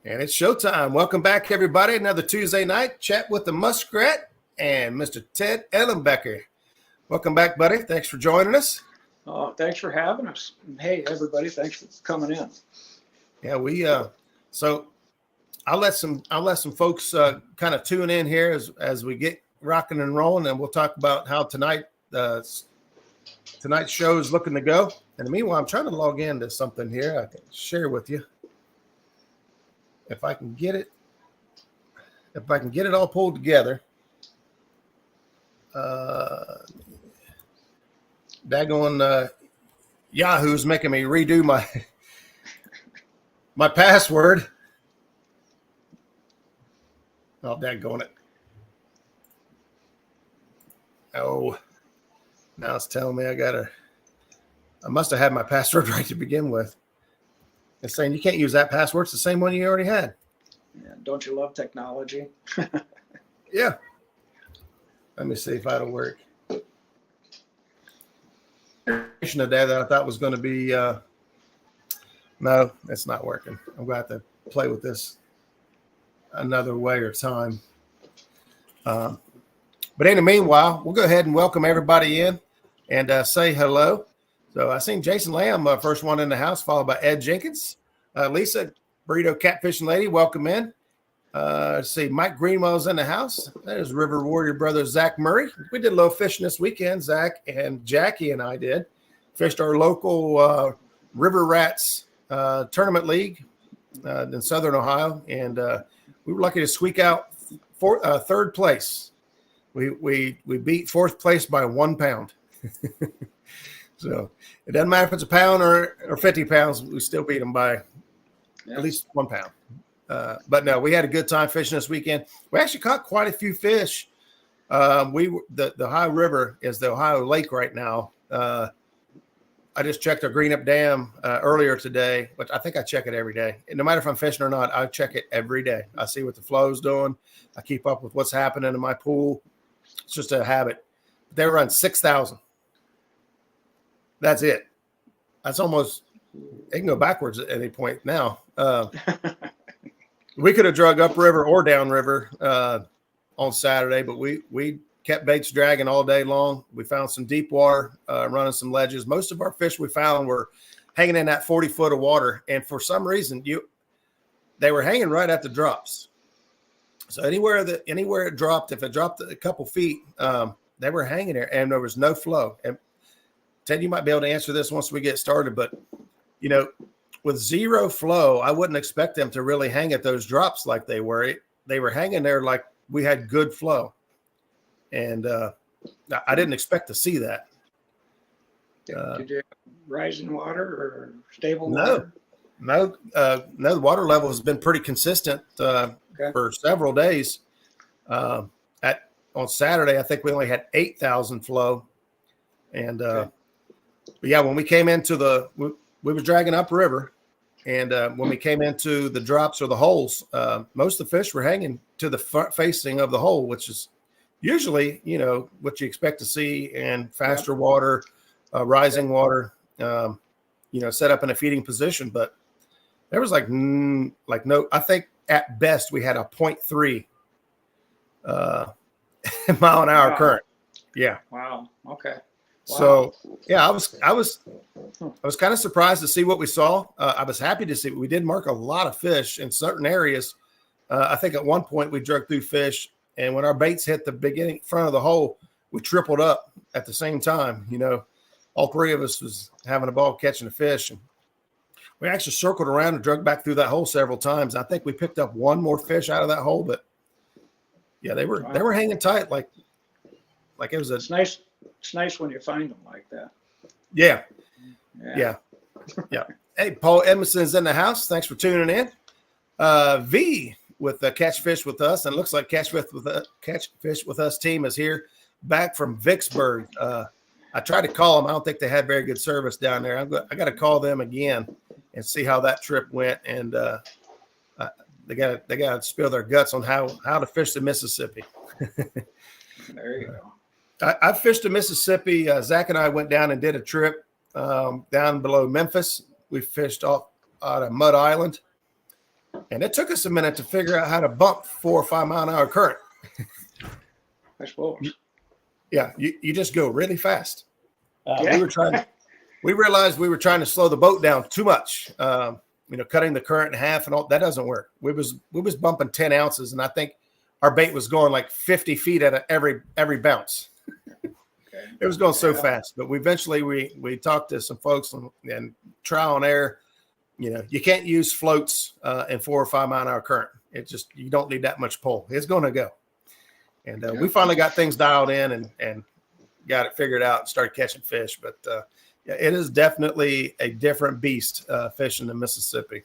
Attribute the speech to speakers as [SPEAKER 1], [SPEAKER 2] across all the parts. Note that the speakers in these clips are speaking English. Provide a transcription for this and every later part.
[SPEAKER 1] And it's showtime. Welcome back, everybody. Another Tuesday night chat with the Muskrat and Mr. Ted Ellenbecker. Welcome back, buddy. Thanks for joining us.
[SPEAKER 2] Oh, thanks for having us. Hey, everybody, thanks for coming in.
[SPEAKER 1] Yeah, so I'll let some folks kind of tune in here as we get rocking and rolling, and we'll talk about how tonight's show is looking to go. And meanwhile, I'm trying to log into something here I can share with you. If I can get it all pulled together. Daggone Yahoo's making me redo my password. Oh, daggone it. Oh, now it's telling me I must have had my password right to begin with. It's saying you can't use that password. It's the same one you already had.
[SPEAKER 2] Yeah, don't you love technology?
[SPEAKER 1] Yeah. Let me see if that'll work. Today that I thought was going to be no, it's not working. I'm going to have to play with this another way or time. But in the meanwhile, we'll go ahead and welcome everybody in and say hello. So I seen Jason Lamb, first one in the house, followed by Ed Jenkins. Lisa, Burrito Catfishing Lady, welcome in. Let's see, Mike Greenwell's in the house. There's River Warrior brother Zach Murray. We did a little fishing this weekend. Zach and Jackie and I did. Fished our local River Rats tournament league in Southern Ohio, and we were lucky to squeak out third place. We beat fourth place by 1 pound. So it doesn't matter if it's a pound or 50 pounds, we still beat them by at least 1 pound. But no, we had a good time fishing this weekend. We actually caught quite a few fish. The Ohio River is the Ohio Lake right now. I just checked our Greenup Dam earlier today, but I think I check it every day. And no matter if I'm fishing or not, I check it every day. I see what the flow's doing. I keep up with what's happening in my pool. It's just a habit. They run 6,000. That's it. That's almost, it can go backwards at any point now. We could have drug upriver or downriver on Saturday, but we kept baits dragging all day long. We found some deep water, running some ledges. Most of our fish we found were hanging in that 40 foot of water. And for some reason, they were hanging right at the drops. So anywhere it dropped, if it dropped a couple feet, they were hanging there and there was no flow. And Ted, you might be able to answer this once we get started, but with zero flow, I wouldn't expect them to really hang at those drops like they were. They were hanging there like we had good flow. And I didn't expect to see that.
[SPEAKER 2] Did you have rising water or stable water?
[SPEAKER 1] No, the water level has been pretty consistent for several days. On Saturday, I think we only had 8,000 flow. And but yeah, when we came into we were dragging upriver, and when we came into the drops or the holes, most of the fish were hanging to the front facing of the hole, which is usually, what you expect to see in faster water, rising water, set up in a feeding position. But there was no, I think at best we had a 0.3 mile an hour current. Yeah.
[SPEAKER 2] Wow. Okay. Wow.
[SPEAKER 1] So yeah, I was kind of surprised to see what we saw. I was happy to see we did mark a lot of fish in certain areas. I think at one point we drug through fish, and when our baits hit the front of the hole, we tripled up at the same time. All three of us was having a ball catching a fish, and we actually circled around and drug back through that hole several times. I think we picked up one more fish out of that hole, but yeah, they were hanging tight like it was
[SPEAKER 2] It's nice. It's nice when you find them like that.
[SPEAKER 1] Yeah. Hey, Paul Edmondson's in the house. Thanks for tuning in. V with the Catch Fish with Us, and it looks like Catch Fish with Us team is here back from Vicksburg. I tried to call them. I don't think they had very good service down there. I got to call them again and see how that trip went. And they got to spill their guts on how to fish the Mississippi.
[SPEAKER 2] There you go.
[SPEAKER 1] I fished the Mississippi. Zach and I went down and did a trip down below Memphis. We fished off out of Mud Island. And it took us a minute to figure out how to bump 4 or 5 mile an hour current.
[SPEAKER 2] I suppose.
[SPEAKER 1] Yeah, you just go really fast.
[SPEAKER 2] Yeah.
[SPEAKER 1] We realized we were trying to slow the boat down too much. Cutting the current in half and all that doesn't work. We was bumping 10 ounces, and I think our bait was going like 50 feet at every bounce.
[SPEAKER 2] Okay.
[SPEAKER 1] It was going so fast, but we talked to some folks and trial and error. You can't use floats in 4 or 5 mile an hour current. You don't need that much pull. It's going to go. And we finally got things dialed in and got it figured out and started catching fish. But it is definitely a different beast fishing in Mississippi.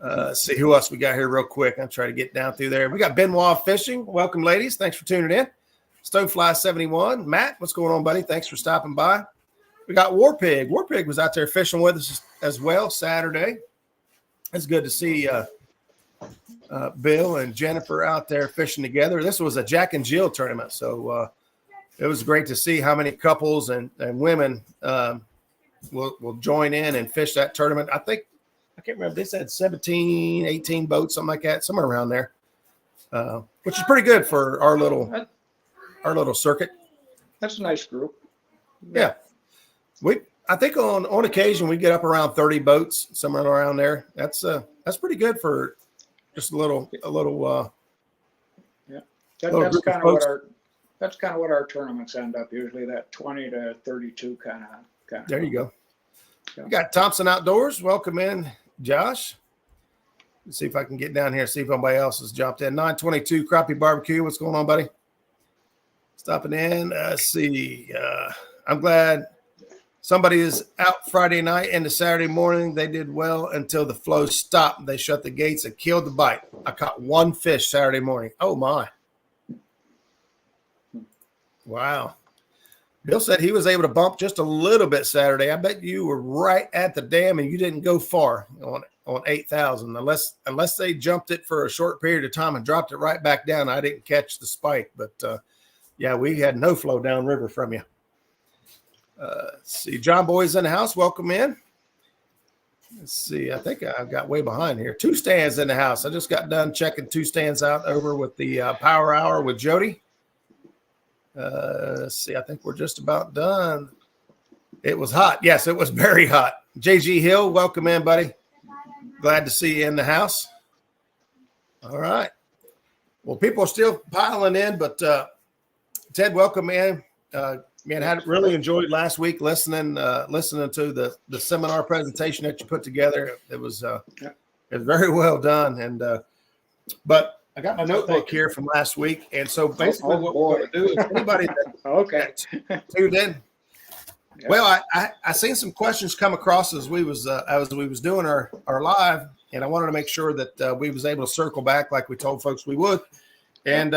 [SPEAKER 1] Let's see who else we got here real quick. I'm trying to get down through there. We got Benoit Fishing. Welcome, ladies. Thanks for tuning in. Stonefly 71. Matt, what's going on, buddy? Thanks for stopping by. We got Warpig. Warpig was out there fishing with us as well Saturday. It's good to see Bill and Jennifer out there fishing together. This was a Jack and Jill tournament, so it was great to see how many couples and women will join in and fish that tournament. I can't remember. They said 17, 18 boats, something like that, somewhere around there, which is pretty good for our little circuit.
[SPEAKER 2] That's a nice group.
[SPEAKER 1] Yeah. I think on occasion we get up around 30 boats, somewhere around there. That's pretty good for just a little.
[SPEAKER 2] Yeah, that's kind of what our tournaments end up usually. That 20 to 32 kind of.
[SPEAKER 1] There you go. Yeah. We got Thompson Outdoors. Welcome in, Josh. Let's see if I can get down here. See if anybody else has jumped in. 922 Crappie Barbecue. What's going on, buddy? Stopping in. Let's see. I'm glad. Somebody is out Friday night into Saturday morning. They did well until the flow stopped. They shut the gates and killed the bite. I caught one fish Saturday morning. Oh, my. Wow. Bill said he was able to bump just a little bit Saturday. I bet you were right at the dam and you didn't go far on 8,000 unless they jumped it for a short period of time and dropped it right back down. I didn't catch the spike, but we had no flow downriver from you. Let's see. John Boy's in the house. Welcome in. Let's see. I think I've got way behind here. 2 stands in the house. I just got done checking 2 stands out over with the Power Hour with Jody. Let's see. I think we're just about done. It was hot. Yes, it was very hot. JG Hill, welcome in, buddy. Glad to see you in the house. All right. Well, people are still piling in, but Ted, welcome in. Man, I really enjoyed last week listening to the seminar presentation that you put together. It was very well done. And but I got my notebook here from last week, and so basically what we're going to do is anybody that tuned in. Yeah. Well, I seen some questions come across as we was doing our live, and I wanted to make sure that we was able to circle back like we told folks we would, and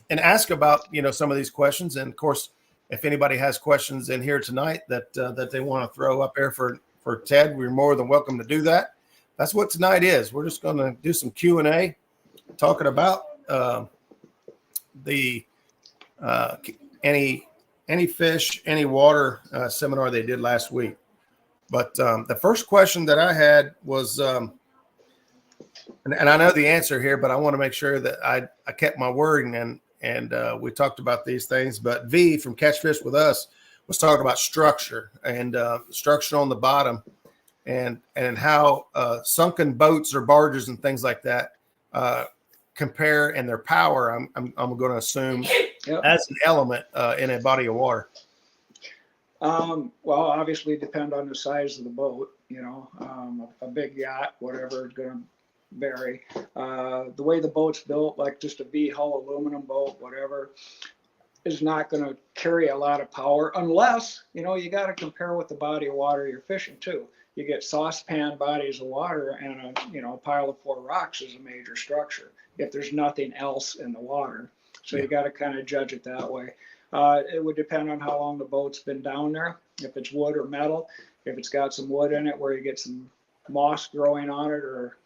[SPEAKER 1] ask about some of these questions, and of course. If anybody has questions in here tonight that they want to throw up there for Ted, we're more than welcome to do that. That's what tonight is. We're just going to do some Q&A, talking about any fish, any water seminar they did last week. But the first question that I had was, and I know the answer here, but I want to make sure that I kept my word and we talked about these things, but V from Catch Fish with Us was talking about structure and structure on the bottom and how sunken boats or barges and things like that compare in their power. I'm going to assume as an element in a body of water.
[SPEAKER 2] Well, obviously depend on the size of the boat, a big yacht, whatever, is going to vary. The way the boat's built, like just a V-hull aluminum boat, whatever, is not going to carry a lot of power unless, you got to compare with the body of water you're fishing too. You get saucepan bodies of water and a pile of 4 rocks is a major structure if there's nothing else in the water. So you got to kind of judge it that way. It would depend on how long the boat's been down there. If it's wood or metal, if it's got some wood in it where you get some moss growing on it or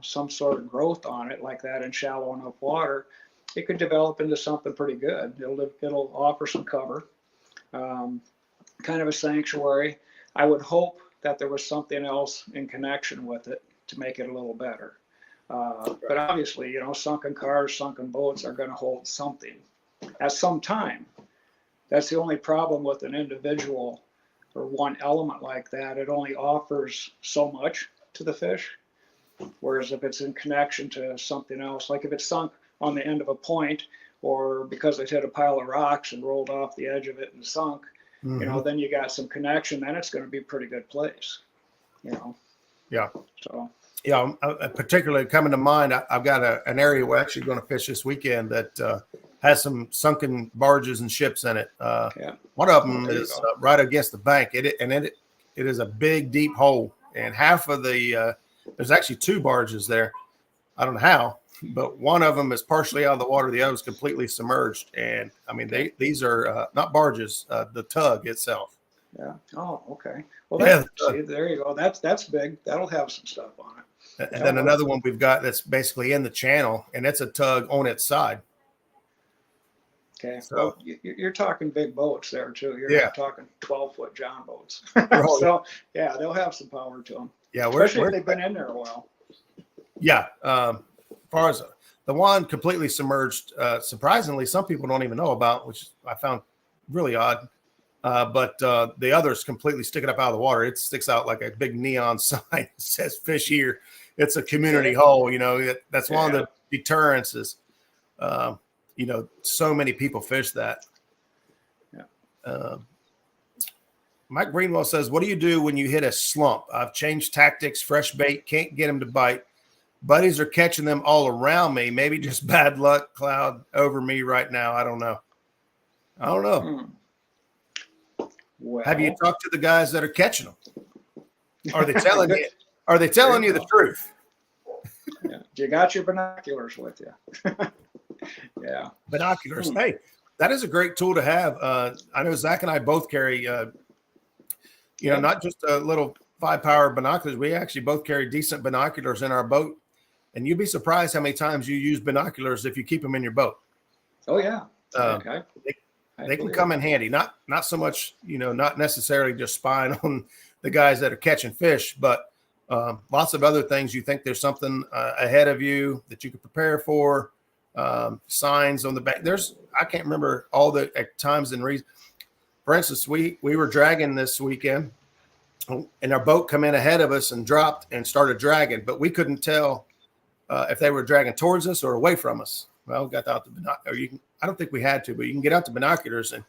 [SPEAKER 2] some sort of growth on it like that in shallow enough water, it could develop into something pretty good. It'll offer some cover, kind of a sanctuary. I would hope that there was something else in connection with it, to make it a little better. But obviously, you know, sunken cars, sunken boats are going to hold something at some time. That's the only problem with an individual or one element like that. It only offers so much to the fish. Whereas if it's in connection to something else, like if it's sunk on the end of a point, or because it hit a pile of rocks and rolled off the edge of it and sunk,
[SPEAKER 1] Mm-hmm.
[SPEAKER 2] you know, then you got some connection, then it's going to be a pretty good place, you know.
[SPEAKER 1] Yeah.
[SPEAKER 2] So.
[SPEAKER 1] Yeah, particularly coming to mind, I've got an area we're actually going to fish this weekend that has some sunken barges and ships in it. One of them is right against the bank. It is a big, deep hole, and half of the there's actually 2 barges there. I don't know how, but one of them is partially out of the water. The other is completely submerged. And I mean, these are not barges, the tug itself.
[SPEAKER 2] Yeah. Oh, okay. Well, see, there you go. That's big. That'll have some stuff on it.
[SPEAKER 1] And then another one we've got that's basically in the channel, and it's a tug on its side.
[SPEAKER 2] Okay. So well, you're talking big boats there too. You're not talking 12-foot John boats. So yeah, they'll have some power to them.
[SPEAKER 1] Yeah,
[SPEAKER 2] especially if they've been in there a while.
[SPEAKER 1] Yeah. As far as the one completely submerged, surprisingly, some people don't even know about, which I found really odd. But the other's completely sticking up out of the water. It sticks out like a big neon sign that says "fish here." It's a community hole. You know, that's one of the deterrents is, you know, so many people fish that. Yeah. Mike Greenwell says, "What do you do when you hit a slump? I've changed tactics, fresh bait, can't get them to bite. Buddies are catching them all around me. Maybe just bad luck cloud over me right now. I don't know. Well, have you talked to the guys that are catching them? Are they telling you? Are they telling you the truth?
[SPEAKER 2] Yeah. You got your binoculars with you. Yeah.
[SPEAKER 1] Binoculars. Hey, that is a great tool to have. I know Zach and I both carry, you know, not just a little 5-power binoculars. We actually both carry decent binoculars in our boat. And you'd be surprised how many times you use binoculars if you keep them in your boat.
[SPEAKER 2] Oh, yeah.
[SPEAKER 1] Okay. They can come in handy. Not so much, you know, not necessarily just spying on the guys that are catching fish, but lots of other things. You think there's something ahead of you that you could prepare for. Signs on the back. I can't remember all the times and reasons. For instance, we were dragging this weekend, and our boat come in ahead of us and dropped and started dragging, but we couldn't tell if they were dragging towards us or away from us. Well, got out the binoculars. I don't think we had to, but you can get out the binoculars and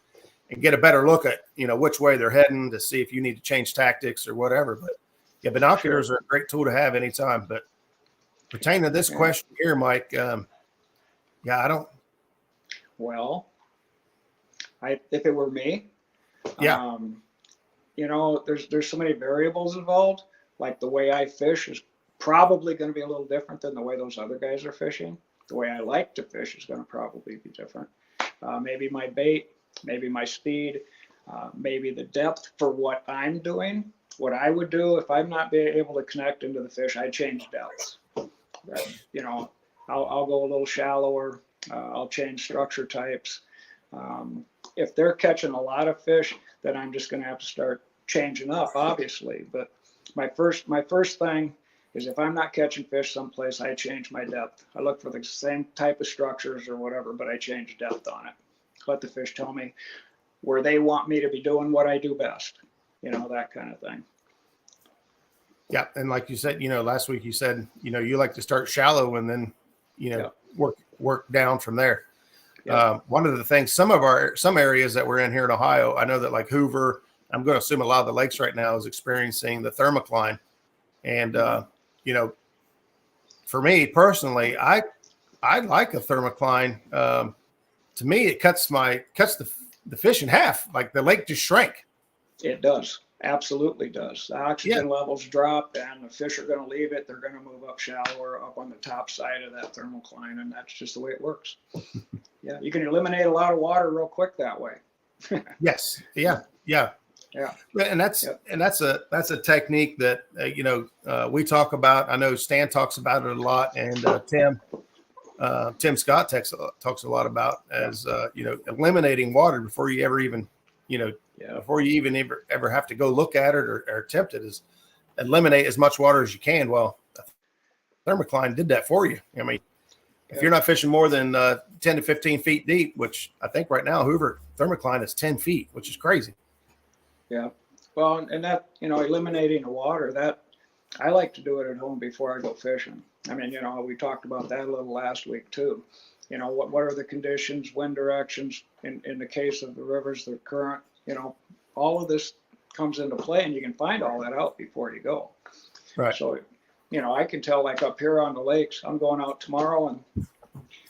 [SPEAKER 1] get a better look at, you know, which way they're heading to see if you need to change tactics or whatever. But yeah, binoculars are a great tool to have anytime. But pertaining to this question here, Mike, I don't.
[SPEAKER 2] Well, if it were me, you know, there's so many variables involved. Like the way I fish is probably going to be a little different than the way those other guys are fishing. The way I like to fish is going to probably be different. Maybe my bait, maybe my speed, maybe the depth for what I'm doing. What I would do if I'm not being able to connect into the fish, I change depths. You know, I'll go a little shallower. I'll change structure types. If they're catching a lot of fish, then I'm just going to have to start changing up, obviously. But my first thing is if I'm not catching fish someplace, I change my depth. I look for the same type of structures or whatever, but I change depth on it. Let the fish tell me where they want me to be doing what I do best, you know, that kind of thing.
[SPEAKER 1] Yeah. And like you said, you know, last week you said, you know, you like to start shallow and then, you know, work down from there. One of the things, some areas that we're in here in Ohio, I know that like Hoover, I'm going to assume a lot of the lakes right now is experiencing the thermocline. And, you know, for me personally, I like a thermocline. To me, it cuts the fish in half. Like the lake just shrank. It
[SPEAKER 2] does. Absolutely does. The oxygen levels drop and the fish are going to leave it. They're going to move up shallower up on the top side of that thermocline. And that's just the way it works. Yeah. You can eliminate a lot of water real quick that way.
[SPEAKER 1] Yes. Yeah. Yeah. Yeah. And that's a technique that, you know, we talk about. I know Stan talks about it a lot. And Tim Scott talks a lot about as, you know, eliminating water before you ever even, you know, before you even ever have to go look at it or attempt it is eliminate as much water as you can. Well, thermocline did that for you. I mean, if you're not fishing more than 10 to 15 feet deep, which I think right now Hoover thermocline is 10 feet, which is crazy.
[SPEAKER 2] Yeah. Well, and that, eliminating the water, that I like to do it at home before I go fishing. I mean, we talked about that a little last week too. What are the conditions, wind directions, in the case of the rivers, the current, all of this comes into play, and you can find all that out before you go.
[SPEAKER 1] Right.
[SPEAKER 2] So, I can tell, like up here on the lakes, I'm going out tomorrow, and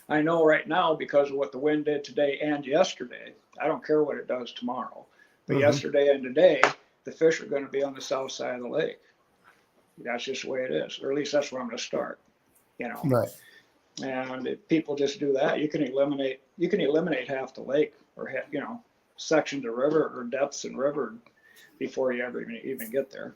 [SPEAKER 2] I know right now, because of what the wind did today and yesterday, I don't care what it does tomorrow, but yesterday and today, the fish are going to be on the south side of the lake. That's just the way it is, or at least that's where I'm going to start,
[SPEAKER 1] Right.
[SPEAKER 2] And if people just do that, you can eliminate half the lake, or sections of river or depths in river before you ever even get there.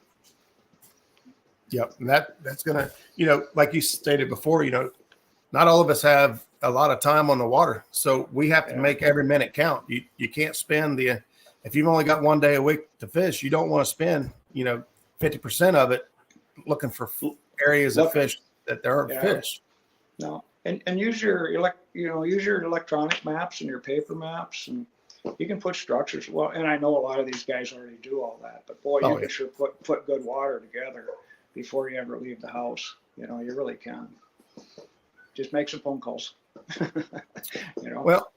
[SPEAKER 1] Yep. And that's going to, like you stated before, not all of us have a lot of time on the water. So we have to make every minute count. You can't spend if you've only got 1 day a week to fish, you don't want to spend, 50% of it looking for areas of fish that there aren't fish.
[SPEAKER 2] No. And use your electronic maps and your paper maps, and you can put structures. Well, and I know a lot of these guys already do all that, but boy, you can sure put good water together before you ever leave the house. You really can. Just make some phone calls.
[SPEAKER 1] Well,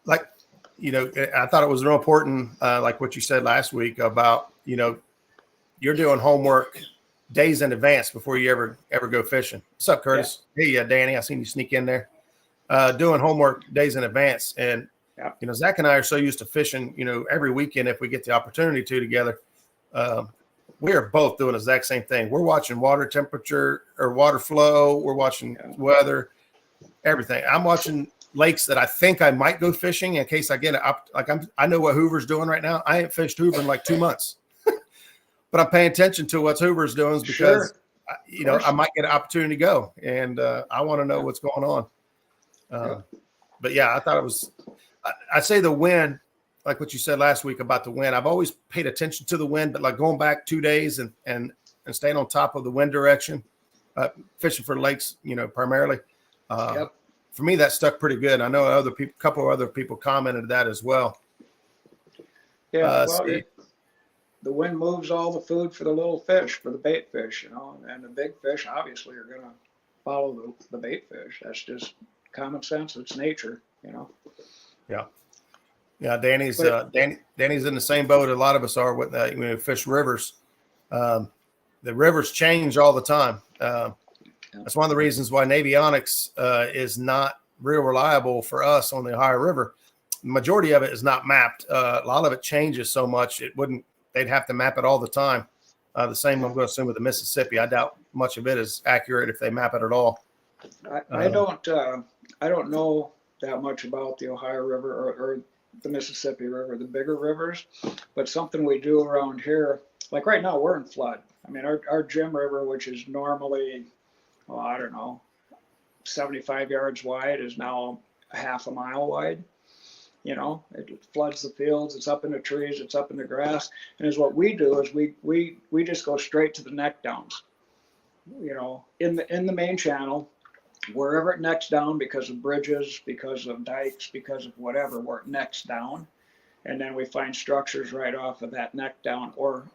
[SPEAKER 1] I thought it was real important, like what you said last week about, you're doing homework days in advance before you ever go fishing. What's up, Curtis? Yeah. Hey, Danny, I seen you sneak in there. Doing homework days in advance. And, Zach and I are so used to fishing, every weekend if we get the opportunity to together. We are both doing the exact same thing. We're watching water temperature or water flow. We're watching weather, everything. I'm watching lakes that I think I might go fishing in case I get it. I know what Hoover's doing right now. I ain't fished Hoover in like 2 months, but I'm paying attention to what Hoover's doing because, I might get an opportunity to go, and I want to know what's going on. But yeah, I thought it was, I'd say the wind, like what you said last week about the wind, I've always paid attention to the wind, but like going back 2 days and staying on top of the wind direction, fishing for lakes, primarily. For me, that stuck pretty good. I know a couple of other people commented that as well.
[SPEAKER 2] Yeah, the wind moves all the food for the little fish, for the bait fish, and the big fish obviously are going to follow the bait fish. That's just common sense. It's nature,
[SPEAKER 1] Yeah. Yeah. Danny's in the same boat a lot of us are with fish rivers. The rivers change all the time. That's one of the reasons why Navionics is not real reliable for us on the Ohio River. The majority of it is not mapped. A lot of it changes so much they'd have to map it all the time. The same I'm going to assume with the Mississippi. I doubt much of it is accurate if they map it at all.
[SPEAKER 2] I don't know that much about the Ohio River or the Mississippi River, the bigger rivers, but something we do around here, like right now we're in flood. I mean, our Jim River, which is normally, 75 yards wide, is now a half a mile wide. It floods the fields. It's up in the trees. It's up in the grass. And what we do is we just go straight to the neck downs. In the main channel, wherever it necks down because of bridges, because of dikes, because of whatever, where it necks down, and then we find structures right off of that neck down or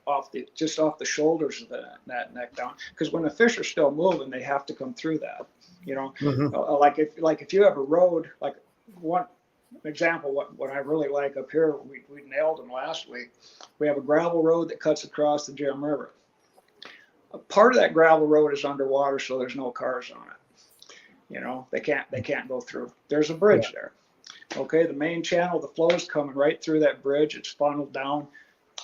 [SPEAKER 2] just off the shoulders of that neck down. Because when the fish are still moving, they have to come through that. Like if you have a road, like one example, what I really like up here, we nailed them last week. We have a gravel road that cuts across the Jim River. A part of that gravel road is underwater, so there's no cars on it. They can't go through. There's a bridge there. Okay, the main channel, the flow is coming right through that bridge. It's funneled down.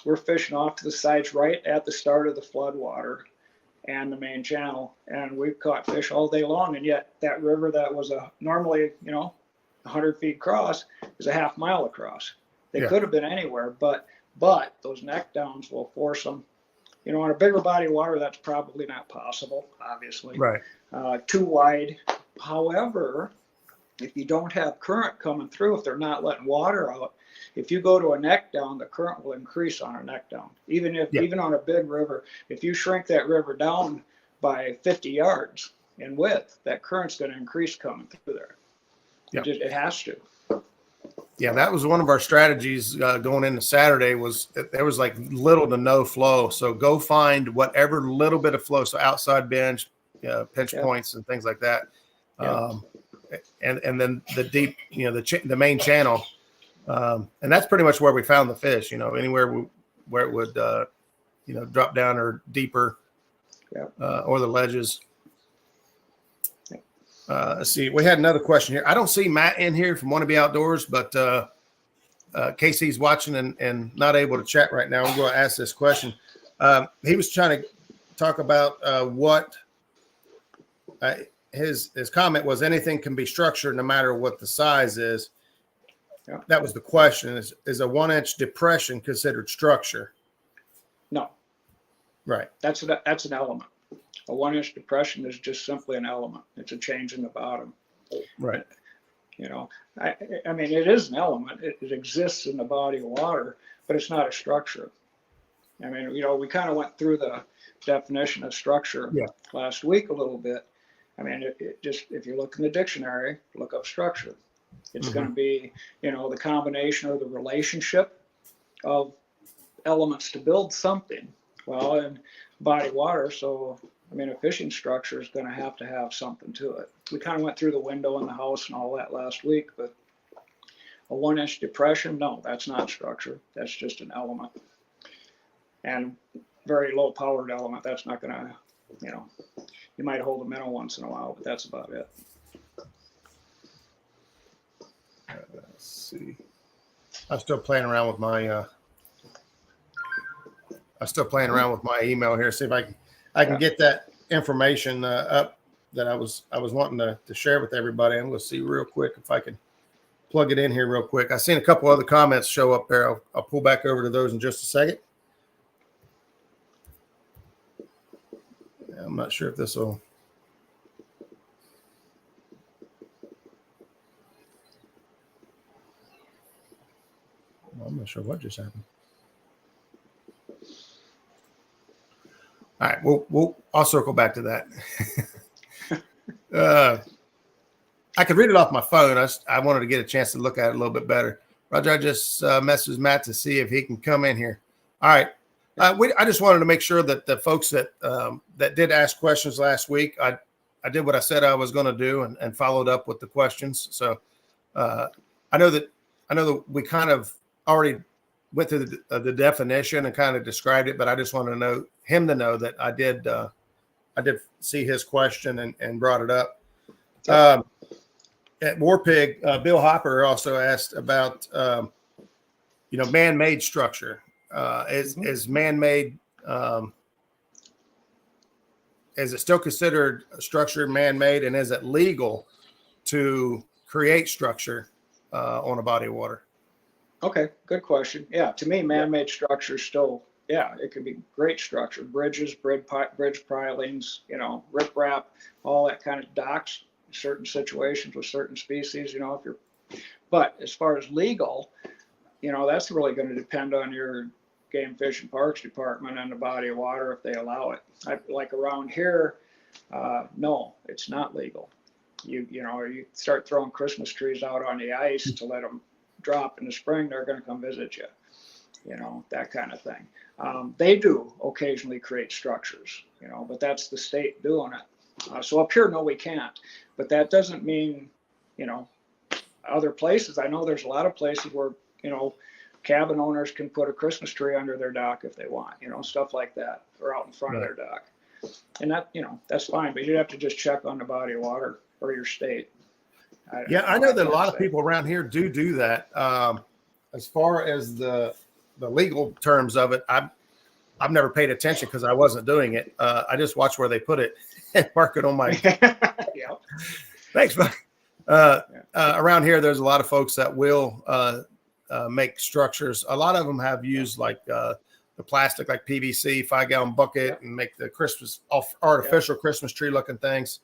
[SPEAKER 2] We're fishing off to the sides right at the start of the flood water and the main channel, and we've caught fish all day long. And yet that river that was normally 100 feet across is a half mile across. They could have been anywhere, but those neck downs will force them. On a bigger body of water, that's probably not possible, obviously.
[SPEAKER 1] Right.
[SPEAKER 2] Too wide. However, if you don't have current coming through, if they're not letting water out, if you go to a neck down, the current will increase on a neck down. Even on a big river, if you shrink that river down by 50 yards in width, that current's going to increase coming through there. It has to.
[SPEAKER 1] Yeah, that was one of our strategies going into Saturday. Was there was like little to no flow, so go find whatever little bit of flow, so outside pinch points and things like that, and then the deep, the main channel, and that's pretty much where we found the fish. Anywhere where it would drop down or deeper, or the ledges. Let's see. We had another question here. I don't see Matt in here from Want to Be Outdoors, but Casey's watching and not able to chat right now. I'm going to ask this question. He was trying to talk about what his comment was. Anything can be structured no matter what the size is. Yeah. That was the question. Is a 1-inch depression considered structure?
[SPEAKER 2] No. Right. That's an element. A 1-inch depression is just simply an element. It's a change in the bottom.
[SPEAKER 1] Right.
[SPEAKER 2] I mean, it is an element. It exists in the body of water, but it's not a structure. I mean, we kind of went through the definition of structure last week a little bit. I mean, it just, if you look in the dictionary, look up structure. It's going to be, the combination or the relationship of elements to build something. Well, in body of water, so I mean, a fishing structure is going to have something to it. We kind of went through the window in the house and all that last week, but a 1-inch depression, no, that's not structure. That's just an element. And very low powered element. That's not going to, you might hold a minnow once in a while, but that's about it.
[SPEAKER 1] Let's see. I'm still playing around with my email here. See if I can get that information up that I was wanting to share with everybody. I'm going to see real quick if I can plug it in here real quick. I've seen a couple other comments show up there. I'll pull back over to those in just a second. I'm not sure if this will. I'm not sure what just happened. All right, I'll circle back to that. I could read it off my phone. I wanted to get a chance to look at it a little bit better. Roger, I just messaged Matt to see if he can come in here. All right. I just wanted to make sure that the folks that did ask questions last week, I did what I said I was going to do and followed up with the questions. So I know that we kind of already went through the definition and kind of described it, but I just wanted to know him to know that I did see his question and brought it up. At Warpig, Bill Hopper also asked about man-made structure. Is man-made is it still considered structure man-made, and is it legal to create structure on a body of water?
[SPEAKER 2] Okay, good question. Yeah, to me, man-made structure still, it could be great structure. Bridges, bridge pilings, riprap, all that kind of docks, certain situations with certain species, but as far as legal, that's really going to depend on your Game Fish and Parks Department and the body of water if they allow it. Like around here, no, it's not legal. You start throwing Christmas trees out on the ice to let them drop in the spring, they're going to come visit you, that kind of thing. They do occasionally create structures, but that's the state doing it. So up here, no, we can't. But that doesn't mean, other places. I know there's a lot of places where, cabin owners can put a Christmas tree under their dock if they want, stuff like that, or out in front of their dock. And that, that's fine, but you'd have to just check on the body of water or your state.
[SPEAKER 1] I know that a lot of people around here do that. As far as the legal terms of it, I've never paid attention because I wasn't doing it. I just watch where they put it and mark it on my. Thanks, bud. Around here, there's a lot of folks that will make structures. A lot of them have used like the plastic, like PVC 5-gallon bucket, and make the artificial Christmas tree looking things.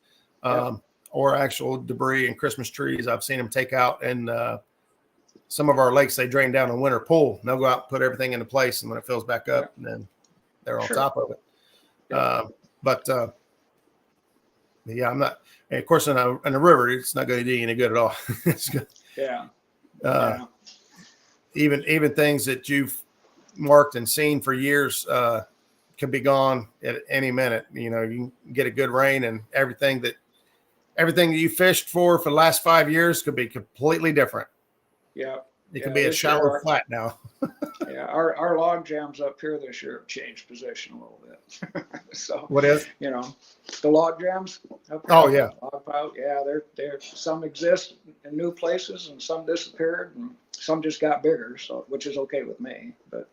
[SPEAKER 1] or actual debris and Christmas trees. I've seen them take out, and some of our lakes they drain down a winter pool. And they'll go out and put everything into place, and when it fills back up, and then they're on top of it. But yeah, I'm not. And of course, in a river, it's not going to do you any good at all. It's good. Even things that you've marked and seen for years can be gone at any minute. You know, you can get a good rain, and everything that you fished for the last 5 years could be completely different.
[SPEAKER 2] Yeah.
[SPEAKER 1] It could be a shallow flat now.
[SPEAKER 2] Yeah, our log jams up here this year have changed position a little bit. So
[SPEAKER 1] what is?
[SPEAKER 2] You know, the log jams up here.
[SPEAKER 1] Oh yeah.
[SPEAKER 2] Log pile, yeah, they're some exist in new places and some disappeared and some just got bigger. So which is okay with me. But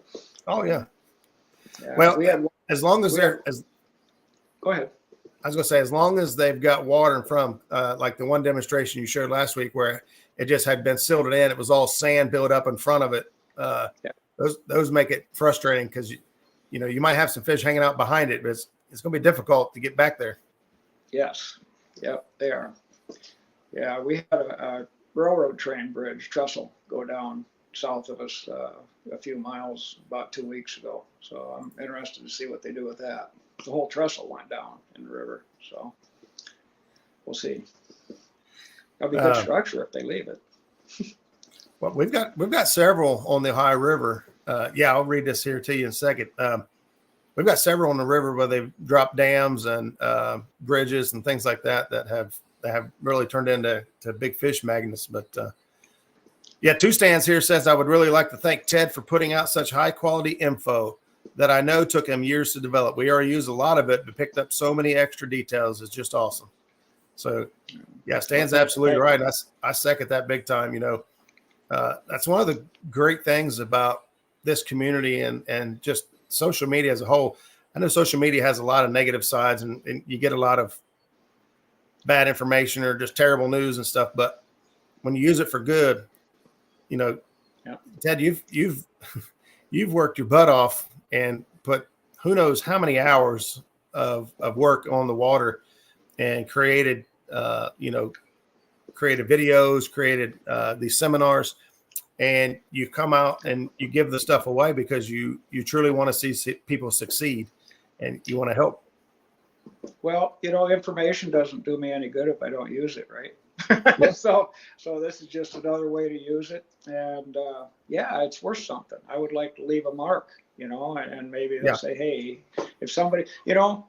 [SPEAKER 1] oh yeah. Well, as long as they're
[SPEAKER 2] go ahead.
[SPEAKER 1] I was going to say, as long as they've got water in front, like the one demonstration you showed last week where it just had been silted in, it was all sand built up in front of it. Those make it frustrating because you know you might have some fish hanging out behind it, but it's going to be difficult to get back there.
[SPEAKER 2] Yes, yep, they are. Yeah, we had a railroad train bridge trestle go down south of us a few miles about 2 weeks ago. So I'm interested to see what they do with that. The whole trestle went down in the river, so we'll see. That'll be good structure if they leave it.
[SPEAKER 1] Well, we've got several on the Ohio River. I'll read this here to you in a second. We've got several on the river where they've dropped dams and bridges and things like that have really turned into big fish magnets. But Two Stands here says, I would really like to thank Ted for putting out such high quality info that I know took him years to develop. We already used a lot of it, but picked up so many extra details. It's just awesome. So yeah, Stan's absolutely right. I second that big time. You know, that's one of the great things about this community and just social media as a whole. I know social media has a lot of negative sides and you get a lot of bad information or just terrible news and stuff. But when you use it for good, you know, Ted, you've worked your butt off and put who knows how many hours of work on the water and created videos, created these seminars, and you come out and you give the stuff away because you truly want to see people succeed and you want to help. Well,
[SPEAKER 2] you know, information doesn't do me any good if I don't use it, right? So this is just another way to use it. And it's worth something. I would like to leave a mark, you know, and maybe they'll say, hey, if somebody, you know,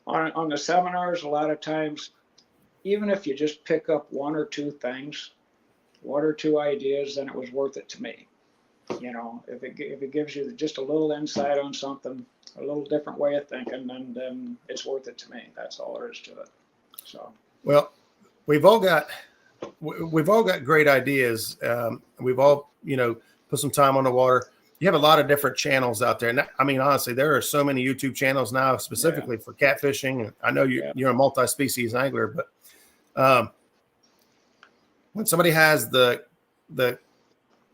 [SPEAKER 2] on the seminars, a lot of times, even if you just pick up one or two things, one or two ideas, then it was worth it to me. You know, if it gives you just a little insight on something, a little different way of thinking, then it's worth it to me. That's all there is to it. So,
[SPEAKER 1] well, we've all got great ideas. We've all, you know, put some time on the water. You have a lot of different channels out there. And I mean, honestly, there are so many YouTube channels now specifically for catfishing. I know you're a multi-species angler, but when somebody has the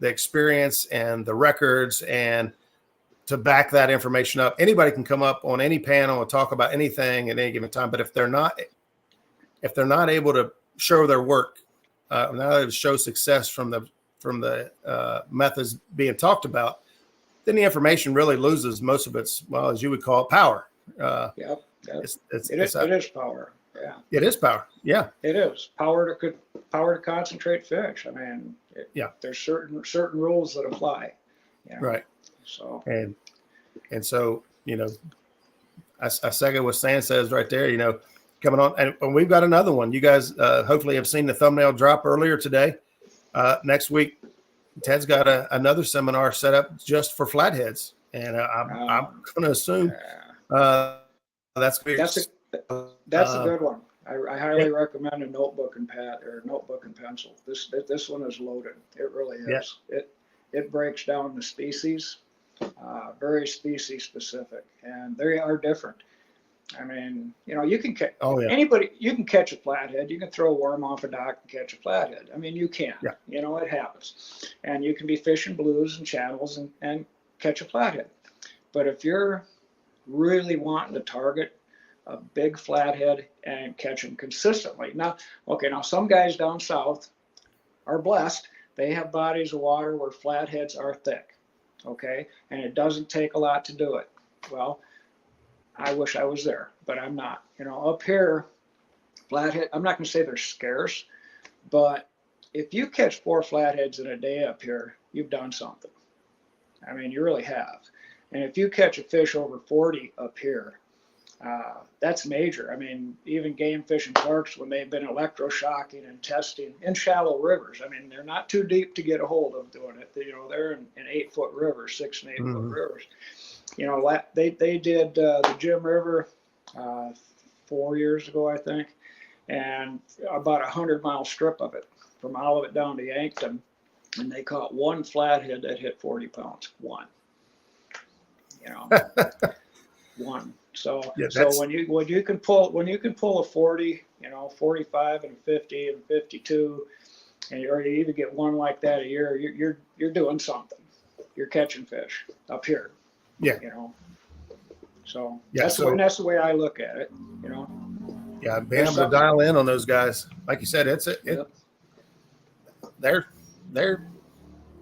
[SPEAKER 1] experience and the records and to back that information up, anybody can come up on any panel and talk about anything at any given time. But if they're not able to show their work, not show success from the methods being talked about, then the information really loses most of its, well, as you would call it, power.
[SPEAKER 2] It is power. Yeah,
[SPEAKER 1] it is power. Yeah,
[SPEAKER 2] it is power to concentrate fish. I mean, there's certain rules that apply. You know? Right. So
[SPEAKER 1] and so, you know, I second what Stan says right there. You know, coming on, and we've got another one. You guys hopefully have seen the thumbnail drop earlier today. Next week, Ted's got another seminar set up just for flatheads, and I'm going to assume that's
[SPEAKER 2] a good one. I highly recommend a notebook and pencil. This one is loaded. It really is.
[SPEAKER 1] Yeah.
[SPEAKER 2] It breaks down the species, very species specific, and they are different. I mean, you know, you can catch anybody. You can catch a flathead. You can throw a worm off a dock and catch a flathead. I mean, you can. Yeah. You know, it happens. And you can be fishing blues and channels and catch a flathead. But if you're really wanting to target a big flathead and catch them consistently. Now, okay, now some guys down south are blessed. They have bodies of water where flatheads are thick, okay? And it doesn't take a lot to do it. Well, I wish I was there, but I'm not. Up here, flathead, I'm not going to say they're scarce, but if you catch 4 flatheads in a day up here, you've done something. I mean, you really have. And if you catch a fish over 40 up here, that's major. I mean, even game fishing clerks, when they've been electroshocking and testing in shallow rivers, I mean, they're not too deep to get a hold of doing it. They're in 8-foot rivers, 6 and 8 foot rivers. They did the Jim River 4 years ago, I think, and about 100-mile strip of it, from Olivet down to Yankton, and they caught 1 flathead that hit 40 pounds. One. One. So
[SPEAKER 1] yeah,
[SPEAKER 2] so when you can pull a 40, 45 and 50 and 52, or you even get one like that a year, you're doing something. You're catching fish up here.
[SPEAKER 1] Yeah.
[SPEAKER 2] So
[SPEAKER 1] yeah,
[SPEAKER 2] that's the way I look at it.
[SPEAKER 1] Yeah, being able to dial in on those guys, like you said, they're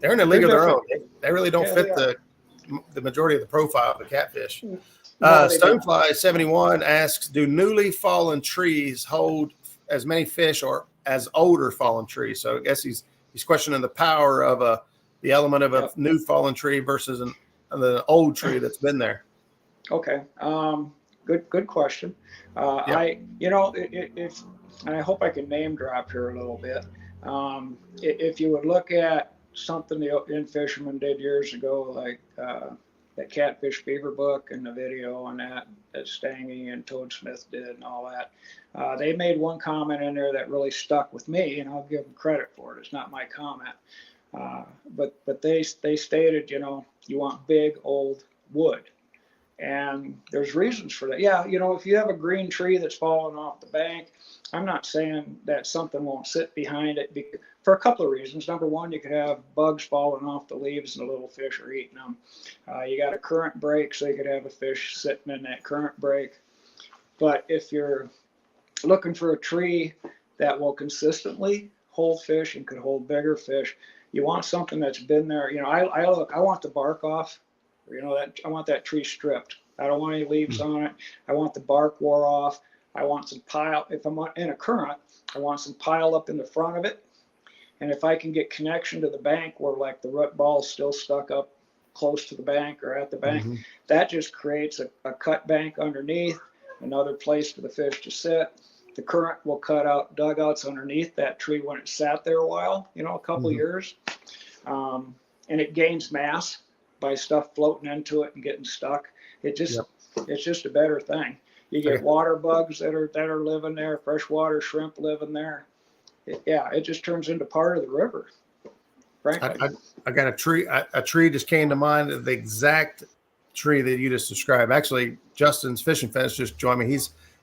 [SPEAKER 1] in a league of their own. They really don't fit the majority of the profile of the catfish. Stonefly 71 asks, do newly fallen trees hold as many fish or as older fallen trees? So I guess he's questioning the power of the element of a new fallen tree versus an old tree that's been there.
[SPEAKER 2] Okay. Good question. And I hope I can name drop here a little bit. If you would look at something the in fishermen did years ago, like that Catfish Beaver book and the video on that Stangy and Toad Smith did and all that, they made one comment in there that really stuck with me, and I'll give them credit for it. It's not my comment. But they stated, you want big old wood. And there's reasons for that. Yeah, if you have a green tree that's fallen off the bank, I'm not saying that something won't sit behind it for a couple of reasons. Number one, you could have bugs falling off the leaves and the little fish are eating them. You got a current break, so you could have a fish sitting in that current break. But if you're looking for a tree that will consistently hold fish and could hold bigger fish, you want something that's been there. I want the bark off. I want that tree stripped. I don't want any leaves on it. I want the bark wore off. I want some pile. If I'm in a current, I want some pile up in the front of it. And if I can get connection to the bank where like the root ball is still stuck up close to the bank or at the bank, that just creates a cut bank underneath, another place for the fish to sit. The current will cut out dugouts underneath that tree when it sat there a while, a couple years. And it gains mass by stuff floating into it and getting stuck. It's just a better thing. You get water bugs that are living there, freshwater shrimp living there. It just turns into part of the river. Frankly,
[SPEAKER 1] I got a tree. A tree just came to mind of the exact tree that you just described. Actually, Justin's fishing fence just joined me.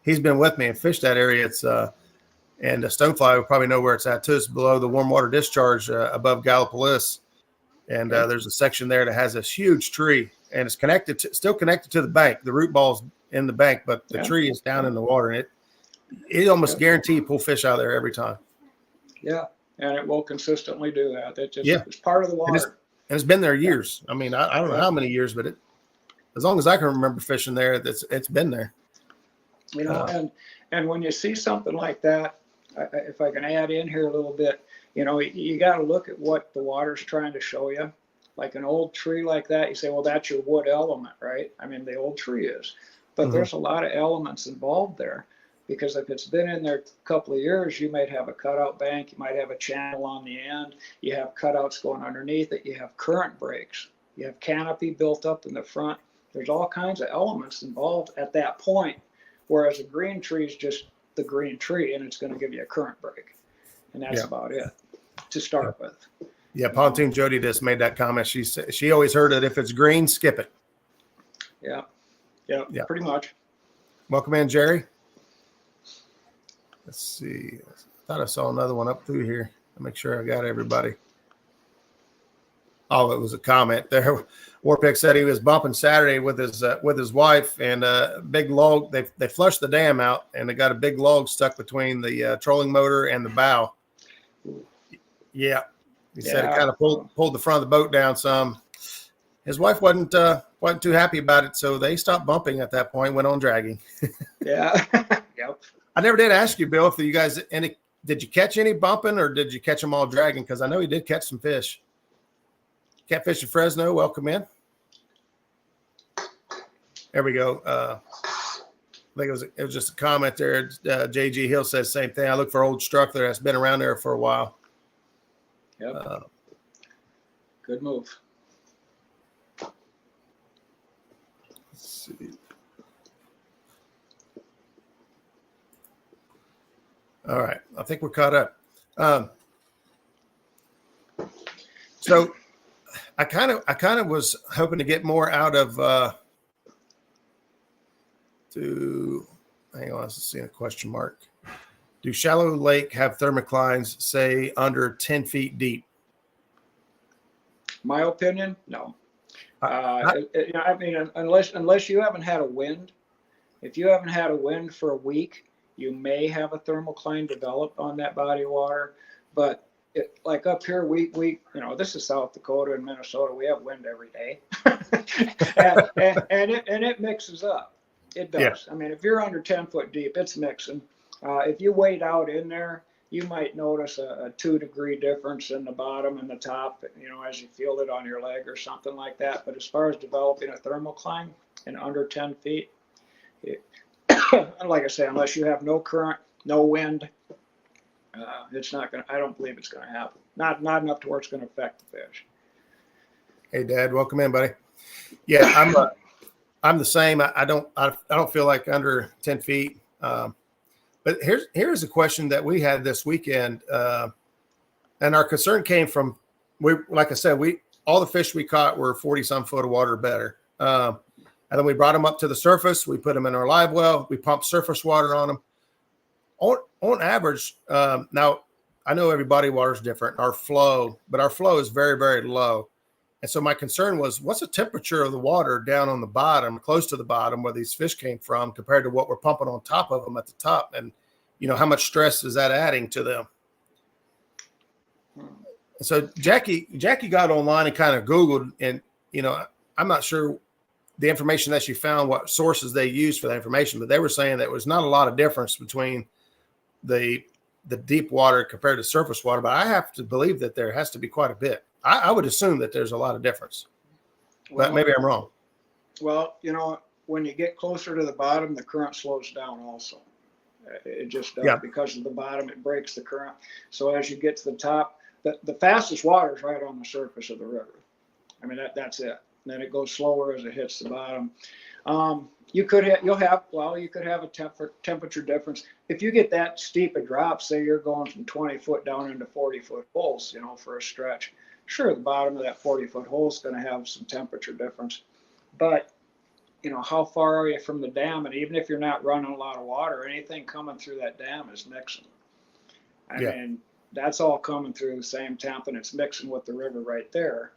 [SPEAKER 1] He's been with me and fished that area. It's and Stonefly will probably know where it's at too. It's below the warm water discharge above Gallipolis. And there's a section there that has this huge tree, and it's still connected to the bank. The root ball's in the bank, but the tree is down in the water, and it almost guarantee you pull fish out of there every time. Yeah,
[SPEAKER 2] and it will consistently do that. It's part of the water.
[SPEAKER 1] And it's been there years. I mean, I don't know how many years, but as long as I can remember fishing there, it's been there.
[SPEAKER 2] And when you see something like that, if I can add in here a little bit, you got to look at what the water's trying to show you. Like an old tree like that, you say, well, that's your wood element, right? I mean, the old tree is. But there's a lot of elements involved there, because if it's been in there a couple of years, you might have a cutout bank, you might have a channel on the end, you have cutouts going underneath it, you have current breaks, you have canopy built up in the front. There's all kinds of elements involved at that point, whereas a green tree is just the green tree, and it's going to give you a current break. And that's about it to start with.
[SPEAKER 1] Yeah, Pontoon Jody just made that comment. She always heard that if it's green, skip it.
[SPEAKER 2] Yeah, pretty much.
[SPEAKER 1] Welcome in, Jerry. Let's see. I thought I saw another one up through here. I'll make sure I got everybody. Oh, it was a comment there. Warpick said he was bumping Saturday with his wife, and a big log. They flushed the dam out, and they got a big log stuck between the trolling motor and the bow. Yeah, he said it kind of pulled the front of the boat down some. His wife wasn't too happy about it, so they stopped bumping at that point. Went on dragging.
[SPEAKER 2] Yeah. Yep.
[SPEAKER 1] I never did ask you, Bill, if you guys did you catch any bumping or did you catch them all dragging? Because I know you did catch some fish. Catfish in Fresno, welcome in. There we go. I think it was just a comment there. JG Hill says same thing. I look for old Struckler that's been around there for a while.
[SPEAKER 2] Yep. Good move.
[SPEAKER 1] Let's see. All right. I think we're caught up. So I kind of was hoping to get more out of hang on, let's see a question mark. Do shallow lake have thermoclines, say under 10 feet deep?
[SPEAKER 2] My opinion, no. I mean, unless you haven't had a wind, if you haven't had a wind for a week, you may have a thermocline develop on that body of water. But like up here, we this is South Dakota and Minnesota. We have wind every day, and it mixes up. It does. Yeah. I mean, if you're under 10 foot deep, it's mixing. If you wade out in there, you might notice a 2-degree difference in the bottom and the top, as you feel it on your leg or something like that. But as far as developing a thermocline in under 10 feet, like I say, unless you have no current, no wind, it's not going to, I don't believe it's going to happen. Not enough to where it's going to affect the fish.
[SPEAKER 1] Hey, Dad, welcome in, buddy. Yeah, I'm the same. I don't feel like under 10 feet. But here's a question that we had this weekend, and our concern came from like I said, all the fish we caught were 40-some foot of water or better, and then we brought them up to the surface. We put them in our live well. We pumped surface water on them. On average, now I know every body water is different. Our flow is very, very low. And so my concern was, what's the temperature of the water down on the bottom, close to the bottom where these fish came from, compared to what we're pumping on top of them at the top? And, how much stress is that adding to them? And so Jackie got online and kind of Googled, and, I'm not sure the information that she found, what sources they used for that information, but they were saying that there was not a lot of difference between the deep water compared to surface water. But I have to believe that there has to be quite a bit. I would assume that there's a lot of difference, but maybe I'm wrong.
[SPEAKER 2] Well, when you get closer to the bottom, the current slows down also. It just does. Because of the bottom, it breaks the current. So as you get to the top, the fastest water is right on the surface of the river. I mean, that's it. And then it goes slower as it hits the bottom. You could have a temperature difference. If you get that steep a drop, say you're going from 20 foot down into 40-foot holes, for a stretch. Sure, the bottom of that 40-foot hole is going to have some temperature difference, but how far are you from the dam? And even if you're not running a lot of water, anything coming through that dam is mixing. I mean, that's all coming through the same temp, and it's mixing with the river right there.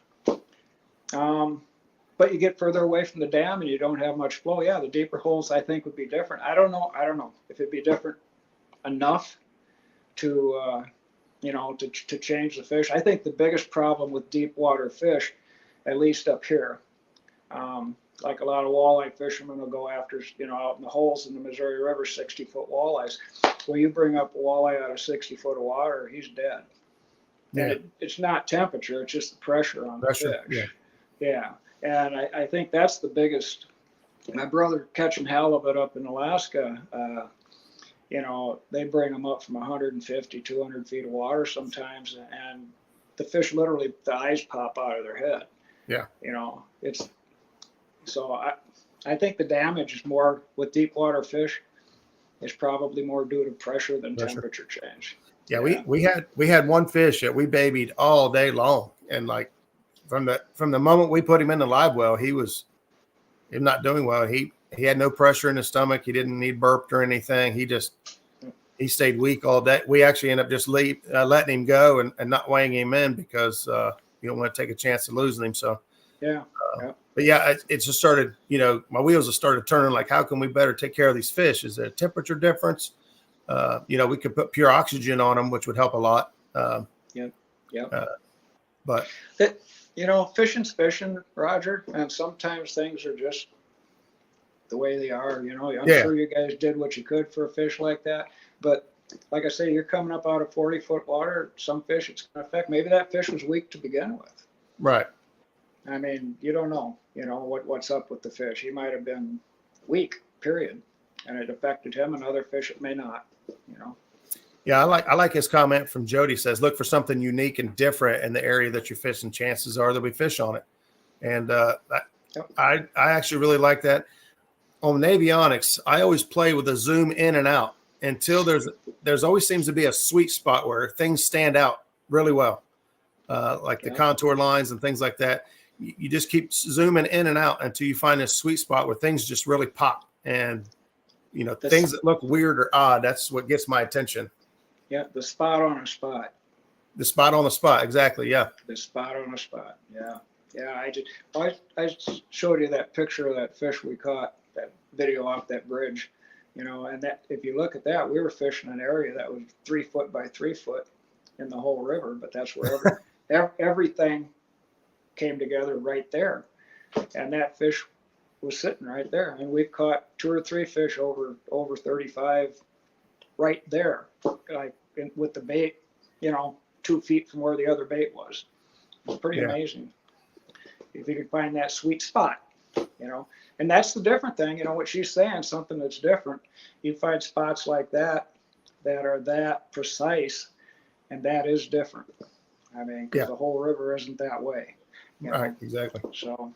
[SPEAKER 2] But you get further away from the dam and you don't have much flow. Yeah, the deeper holes I think would be different. I don't know if it'd be different enough to to change the fish. I think the biggest problem with deep water fish, at least up here, like a lot of walleye fishermen will go after, out in the holes in the Missouri River, 60-foot walleyes. Well, you bring up a walleye out of 60 foot of water, he's dead. Yeah. And it's not temperature, it's just the pressure on the fish. Yeah. And I think that's the biggest. My brother catching halibut up in Alaska, they bring them up from 150, 200 feet of water sometimes, and the fish literally, the eyes pop out of their head. Yeah. So I think the damage is more with deep water fish. It's probably more due to pressure than temperature change.
[SPEAKER 1] Yeah, we had one fish that we babied all day long, and like from the moment we put him in the live well, he was not doing well. He had no pressure in his stomach. He didn't need burped or anything. He stayed weak all day. We actually ended up just letting him go and not weighing him in because You don't want to take a chance of losing him. So
[SPEAKER 2] Yeah.
[SPEAKER 1] but yeah, it just started, my wheels have started turning, like, how can we better take care of these fish? Is there a temperature difference? We could put pure oxygen on them, which would help a lot.
[SPEAKER 2] Yep.
[SPEAKER 1] But
[SPEAKER 2] fishing's fishing, Roger, and sometimes things are just the way they are. I'm sure you guys did what you could for a fish like that, but like I say, you're coming up out of 40-foot water. Some fish it's going to affect. Maybe that fish was weak to begin with.
[SPEAKER 1] right.
[SPEAKER 2] I mean, you don't know, what's up with the fish. He might have been weak, period, and it affected him, and other fish it may not.
[SPEAKER 1] Yeah, I like his comment from Jody. Says, look for something unique and different in the area that you're fishing. Chances are there'll be fish on it, and I actually really like that. On Navionics, I always play with a zoom in and out until there's always seems to be a sweet spot where things stand out really well, like the contour lines and things like that. You just keep zooming in and out until you find a sweet spot where things just really pop, and things that look weird or odd. That's what gets my attention.
[SPEAKER 2] Yeah, the spot on a spot.
[SPEAKER 1] The spot on the spot, exactly. Yeah.
[SPEAKER 2] The spot on a spot. Yeah. I showed you that picture of that fish we caught, that video off that bridge, and that if you look at that, we were fishing an area that was 3 foot by 3 foot in the whole river, but that's where everything came together right there, and that fish was sitting right there, and we've caught 2 or 3 fish over 35 right there, like with the bait 2 feet from where the other bait was. It's pretty amazing if you can find that sweet spot, and that's the different thing, what she's saying, something that's different. You find spots like that are that precise, and that is different. I mean, because the whole river isn't that way.
[SPEAKER 1] Right, exactly.
[SPEAKER 2] So,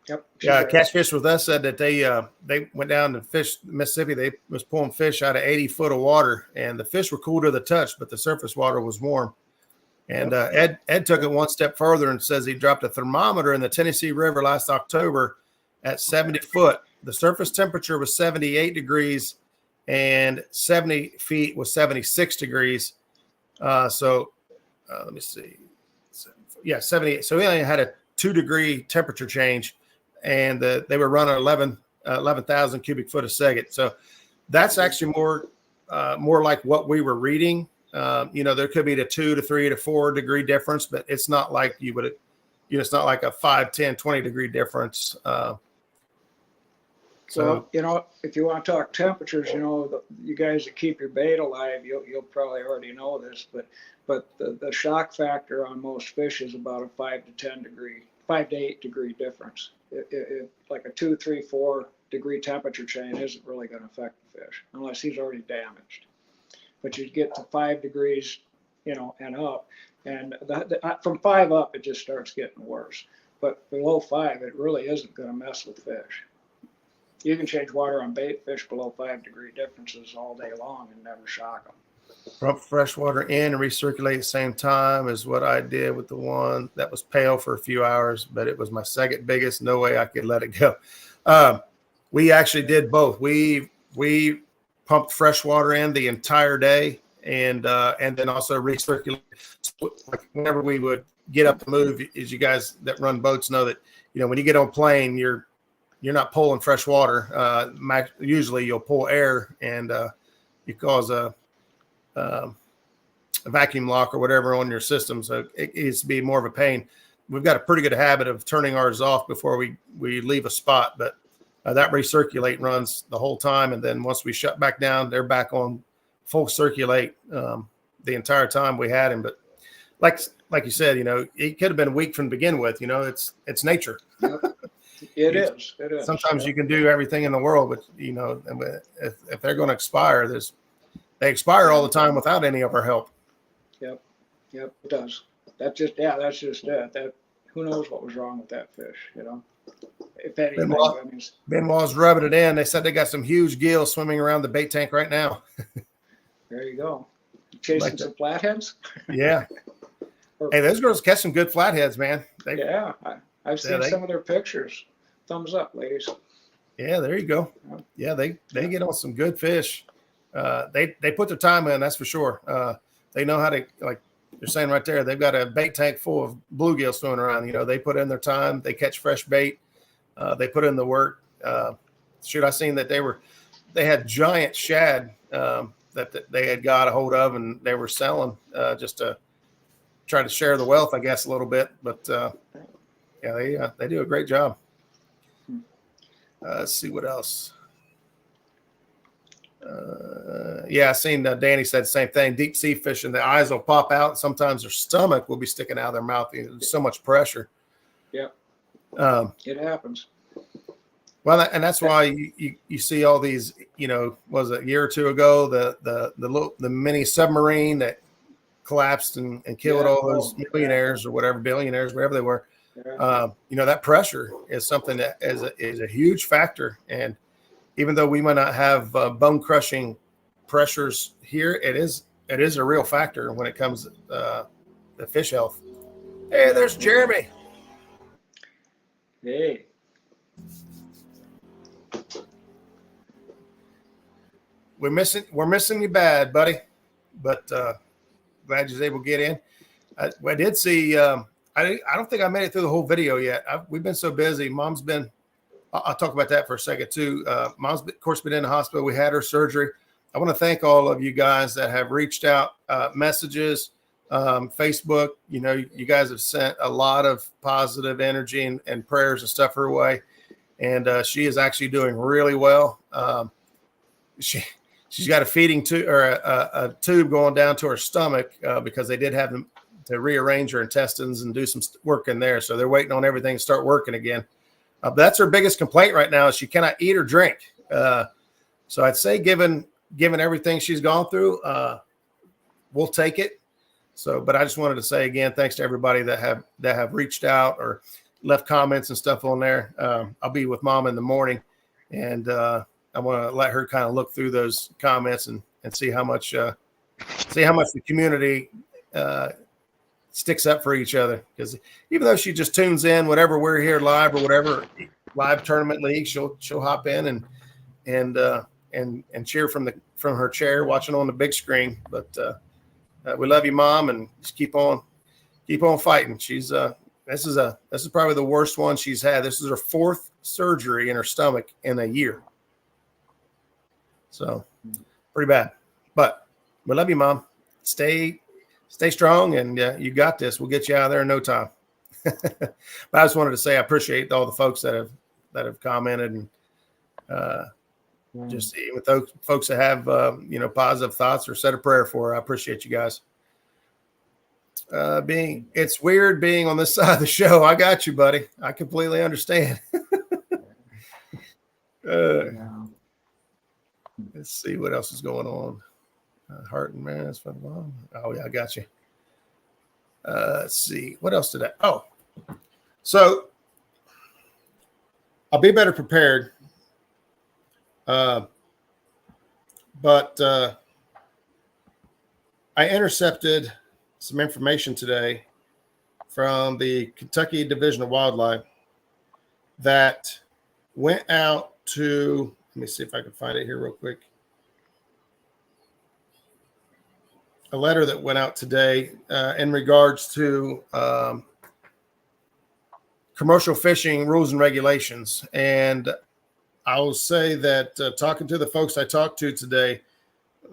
[SPEAKER 2] yep.
[SPEAKER 1] Yeah, Catfish with us said that they went down to fish Mississippi. They was pulling fish out of 80 foot of water, and the fish were cool to the touch, but the surface water was warm. And Ed took it one step further and says he dropped a thermometer in the Tennessee River last October at 70 foot. The surface temperature was 78 degrees, and 70 feet was 76 degrees. Let me see. Yeah, 78. So we only had a 2-degree temperature change, and they were running 11,000 cubic foot of Saget. So that's actually more like what we were reading. There could be the 2 to 3 to 4 degree difference, but it's not like you would, it's not like a 5, 10, 20 degree difference.
[SPEAKER 2] So, if you want to talk temperatures, you guys that keep your bait alive, you'll probably already know this, but the shock factor on most fish is about a 5 to 8 degree difference. If like a 2, 3, 4 degree temperature change isn't really going to affect the fish unless he's already damaged. But you get to 5 degrees, and up, and from 5 up, it just starts getting worse. But below 5, it really isn't going to mess with fish. You can change water on bait fish below 5 degree differences all day long and never shock them.
[SPEAKER 1] Pump fresh water in and recirculate at the same time is what I did with the one that was pale for a few hours, but it was my second biggest. No way I could let it go. We actually did both. We pumped fresh water in the entire day, and then also recirculate. So, like, whenever we would get up to move, as you guys that run boats know that, when you get on plane, you're not pulling fresh water. Usually you'll pull air, and you cause a vacuum lock or whatever on your system. So it needs to be more of a pain. We've got a pretty good habit of turning ours off before we leave a spot, but that recirculate runs the whole time. And then once we shut back down, they're back on full circulate the entire time we had him. But like you said, it could have been weak from the begin with. It's nature.
[SPEAKER 2] It is.
[SPEAKER 1] Sometimes you can do everything in the world, but if they're going to expire, they expire all the time without any of our help.
[SPEAKER 2] Yep, it does. That's just it. That who knows what was wrong with that fish? If anything,
[SPEAKER 1] Benoit's rubbing it in. They said they got some huge gills swimming around the bait tank right now.
[SPEAKER 2] There you go. Chasing some flatheads.
[SPEAKER 1] Yeah. Hey, those girls catch some good flatheads, man.
[SPEAKER 2] I've seen some of their pictures. Thumbs up, ladies.
[SPEAKER 1] Yeah, there you go. Yeah, they get on some good fish. They put their time in, that's for sure. They know how to You're saying right there, they've got a bait tank full of bluegill swimming around. You know, they put in their time, they catch fresh bait, they put in the work. Shoot, I seen that they had giant shad that they had got a hold of, and they were selling just to try to share the wealth, I guess, a little bit. But yeah, they do a great job. Let's see what else. Yeah, I seen Danny said the same thing. Deep sea fishing, the eyes will pop out. Sometimes their stomach will be sticking out of their mouth. There's so much pressure.
[SPEAKER 2] Yeah, it happens.
[SPEAKER 1] Well, and that's why you see all these. You know, was it a year or two ago the mini submarine that collapsed and killed all those millionaires or whatever, billionaires, wherever they were. Yeah. You know, that pressure is something that is a huge factor. And even though we might not have bone crushing pressures here, it is a real factor when it comes to the fish health. Hey, there's Jeremy.
[SPEAKER 2] Hey.
[SPEAKER 1] We're missing you bad, buddy. But glad you was able to get in. I did see. I don't think I made it through the whole video yet. We've been so busy. Mom's been. I'll talk about that for a second too. Mom's, of course, been in the hospital. We had her surgery. I want to thank all of you guys that have reached out, messages, Facebook. You know, you guys have sent a lot of positive energy and prayers and stuff her way. And she is actually doing really well. She's got a feeding tube or a tube going down to her stomach because they did have to rearrange her intestines and do some work in there. So they're waiting on everything to start working again. That's her biggest complaint right now is she cannot eat or drink. So I'd say given everything she's gone through, we'll take it. So, but I just wanted to say again, thanks to everybody that have reached out or left comments and stuff on there. I'll be with Mom in the morning, and I want to let her kind of look through those comments and see how much the community sticks up for each other. Because even though she just tunes in, whatever we're here live or whatever live tournament league, she'll hop in and cheer from her chair, watching on the big screen. But we love you, Mom, and just keep on fighting. She's this is probably the worst one she's had. This is her 4th surgery in her stomach in a year. So pretty bad, but we love you, Mom. Stay strong, and you got this. We'll get you out of there in no time. But I just wanted to say I appreciate all the folks that have commented, and just with those folks that have positive thoughts or said a prayer for. I appreciate you guys. It's weird being on this side of the show. I got you, buddy. I completely understand. Let's see what else is going on. Heart and man, for the mom. Oh yeah, I got you. Let's see what else did I. Oh, so I'll be better prepared. But I intercepted some information today from the Kentucky Division of Wildlife that went out to. Let me see if I can find it here real quick. A letter that went out today in regards to commercial fishing rules and regulations. And I will say that talking to the folks I talked to today,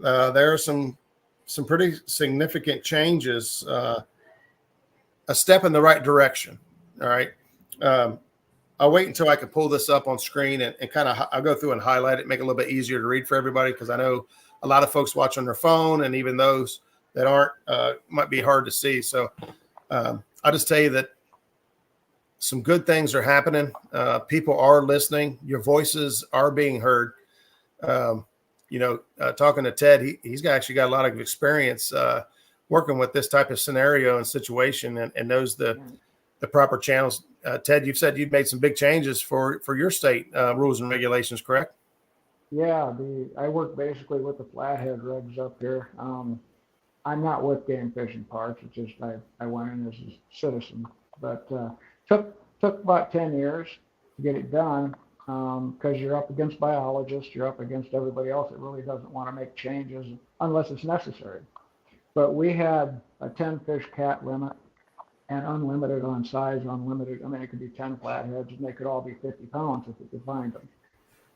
[SPEAKER 1] there are some pretty significant changes, a step in the right direction. All right. I'll wait until I can pull this up on screen and kind of I'll go through and highlight it, make it a little bit easier to read for everybody, because I know a lot of folks watch on their phone, and even those that aren't might be hard to see. So I'll just tell you that some good things are happening. People are listening. Your voices are being heard. Talking to Ted, he's actually got a lot of experience working with this type of scenario and situation, and knows the proper channels. Ted, you've said you've made some big changes for your state rules and regulations, correct?
[SPEAKER 3] Yeah, I work basically with the Flathead rigs up here. I'm not with Game Fishing Parks. It's just I went in as a citizen, but took about 10 years to get it done, because you're up against biologists, you're up against everybody else that really doesn't want to make changes unless it's necessary. but we had a 10 fish cat limit and unlimited on size, unlimited. I mean, it could be 10 flatheads and they could all be 50 pounds if we could find them.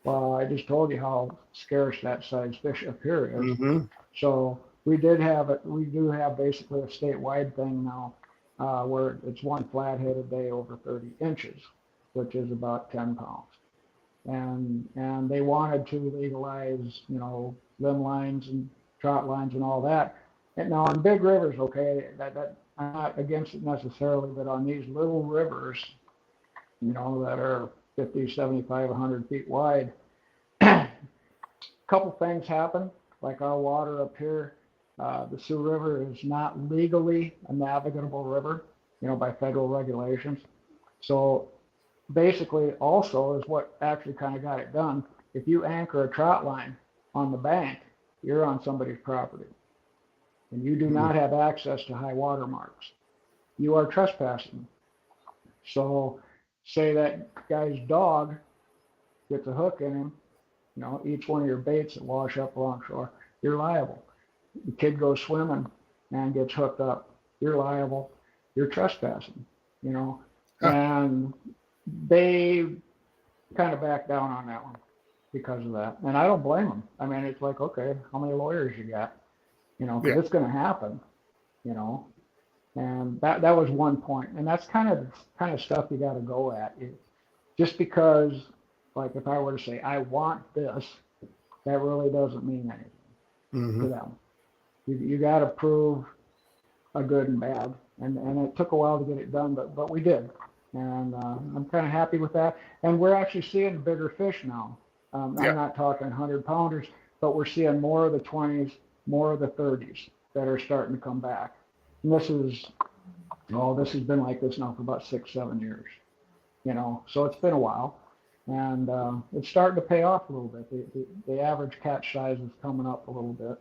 [SPEAKER 3] Well, I just told you how scarce that size fish up here is.
[SPEAKER 1] Mm-hmm.
[SPEAKER 3] So we do have basically a statewide thing now, where it's one flathead a day over 30 inches, which is about 10 pounds. And they wanted to legalize, limb lines and trout lines and all that. And now on big rivers, okay, that I'm not against it necessarily, but on these little rivers, that are 50, 75, 100 feet wide, a couple things happen. Like our water up here, the Sioux River is not legally a navigable river, by federal regulations. So basically also is what actually kind of got it done. If you anchor a trout line on the bank, you're on somebody's property. And you do not have access to high water marks. You are trespassing. So say that guy's dog gets a hook in him, each one of your baits that wash up along shore, you're liable. The kid goes swimming and gets hooked up, you're liable. You're trespassing, and they kind of backed down on that one because of that. And I don't blame them. I mean, it's like, okay, how many lawyers you got? Because it's going to happen, and that was one point. And that's kind of stuff you got to go at. Just because, like, if I were to say, I want this, that really doesn't mean anything to them. You got to prove a good and bad. And it took a while to get it done, but we did. And I'm kind of happy with that. And we're actually seeing bigger fish now. I'm not talking 100-pounders, but we're seeing more of the 20s, more of the 30s that are starting to come back. And this has been like this now for about 6-7 years, so it's been a while. And it's starting to pay off a little bit. The average catch size is coming up a little bit.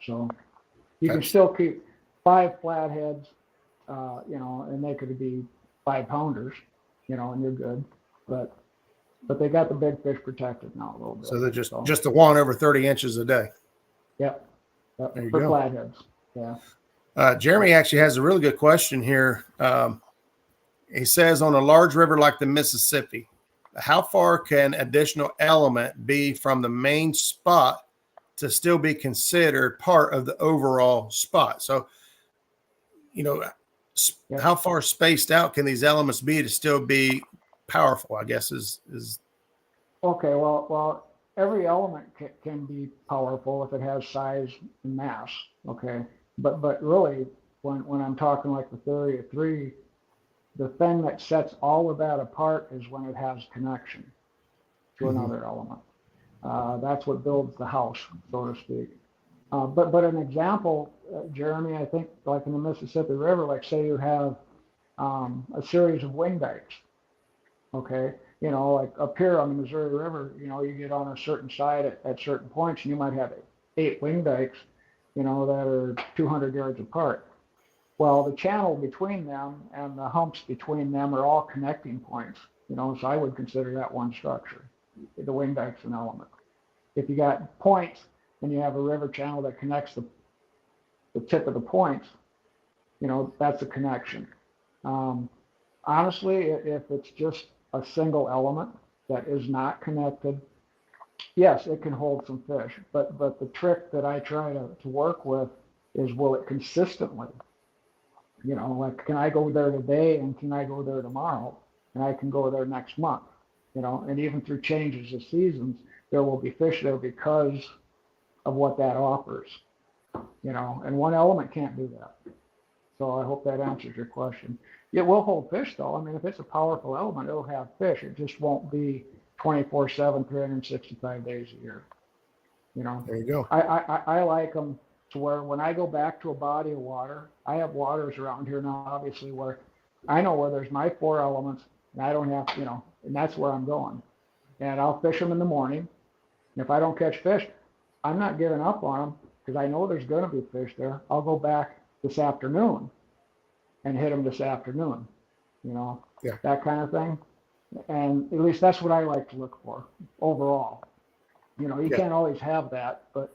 [SPEAKER 3] So you can still keep 5 flatheads, and they could be 5-pounders, and you're good. But they got the big fish protected now a little bit.
[SPEAKER 1] So they're just the one over 30 inches a day.
[SPEAKER 3] Yep.
[SPEAKER 1] There you
[SPEAKER 3] For
[SPEAKER 1] go.
[SPEAKER 3] flatheads. Yeah.
[SPEAKER 1] Jeremy actually has a really good question here. He says, on a large river like the Mississippi, how far can additional element be from the main spot to still be considered part of the overall spot? So, how far spaced out can these elements be to still be powerful, I guess is.
[SPEAKER 3] Okay. Well, every element can be powerful if it has size and mass. Okay. But really, when I'm talking like the theory of 3, the thing that sets all of that apart is when it has connection to another element. That's what builds the house, so to speak. But an example, Jeremy, I think like in the Mississippi River, like say you have a series of wing dikes, okay? Like up here on the Missouri River, you get on a certain side at certain points and you might have 8 wing dikes, that are 200 yards apart. Well, the channel between them and the humps between them are all connecting points, so I would consider that one structure. The wing dike's an element. If you got points and you have a river channel that connects the tip of the points, that's a connection. Honestly, if it's just a single element that is not connected, yes, it can hold some fish. But the trick that I try to work with is, will it consistently? Like, can I go there today and can I go there tomorrow? And I can go there next month, and even through changes of seasons, there will be fish there because of what that offers, and one element can't do that. So I hope that answers your question. It will hold fish though. I mean, if it's a powerful element, it'll have fish. It just won't be 24/7, 365 days a year.
[SPEAKER 1] There you go.
[SPEAKER 3] I like them to where when I go back to a body of water, I have waters around here now, obviously, where I know where there's my 4 elements, and I don't have, and that's where I'm going. And I'll fish them in the morning. And if I don't catch fish, I'm not giving up on them because I know there's going to be fish there. I'll go back this afternoon and hit them this afternoon, that kind of thing. And at least that's what I like to look for overall. You can't always have that, but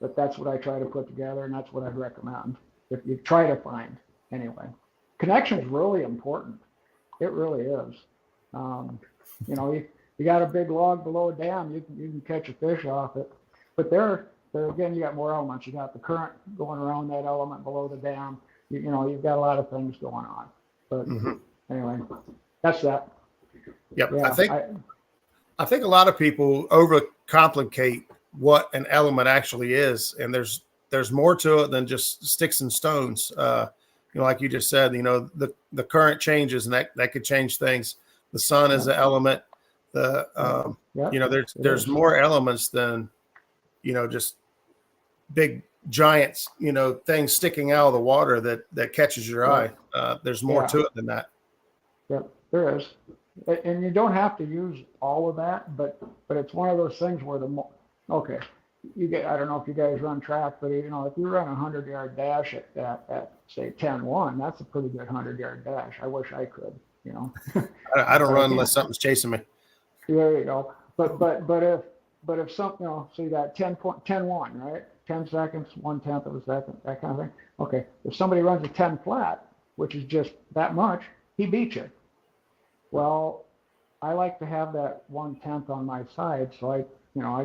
[SPEAKER 3] but that's what I try to put together, and that's what I'd recommend if you try to find anyway. Connection is really important. It really is. You know, you got a big log below a dam, you can catch a fish off it, but there again, you got more elements. You got the current going around that element below the dam. You know, you've got a lot of things going on. But anyway, that's that.
[SPEAKER 1] Yep.
[SPEAKER 3] Yeah,
[SPEAKER 1] I think a lot of people overcomplicate what an element actually is, and there's more to it than just sticks and stones. You know, like you just said, you know, the current changes, and that could change things. The sun is an element. You know, there's more elements than, you know, just big giants, you know, things sticking out of the water that catches your eye. There's more to it than that.
[SPEAKER 3] Yep, there is. And you don't have to use all of that, but it's one of those things where okay, I don't know if you guys run track, but you know, if you run a 100-yard dash at say 10-1, that's a pretty good 100-yard dash. I wish I could, you know.
[SPEAKER 1] I don't run unless something's chasing me.
[SPEAKER 3] There you go. But if something, you know, so you got 10-1, right? 10 seconds, 1/10 of a second, that kind of thing. Okay, if somebody runs a 10 flat, which is just that much, he beat you. Well, I like to have that 1/10 on my side, so I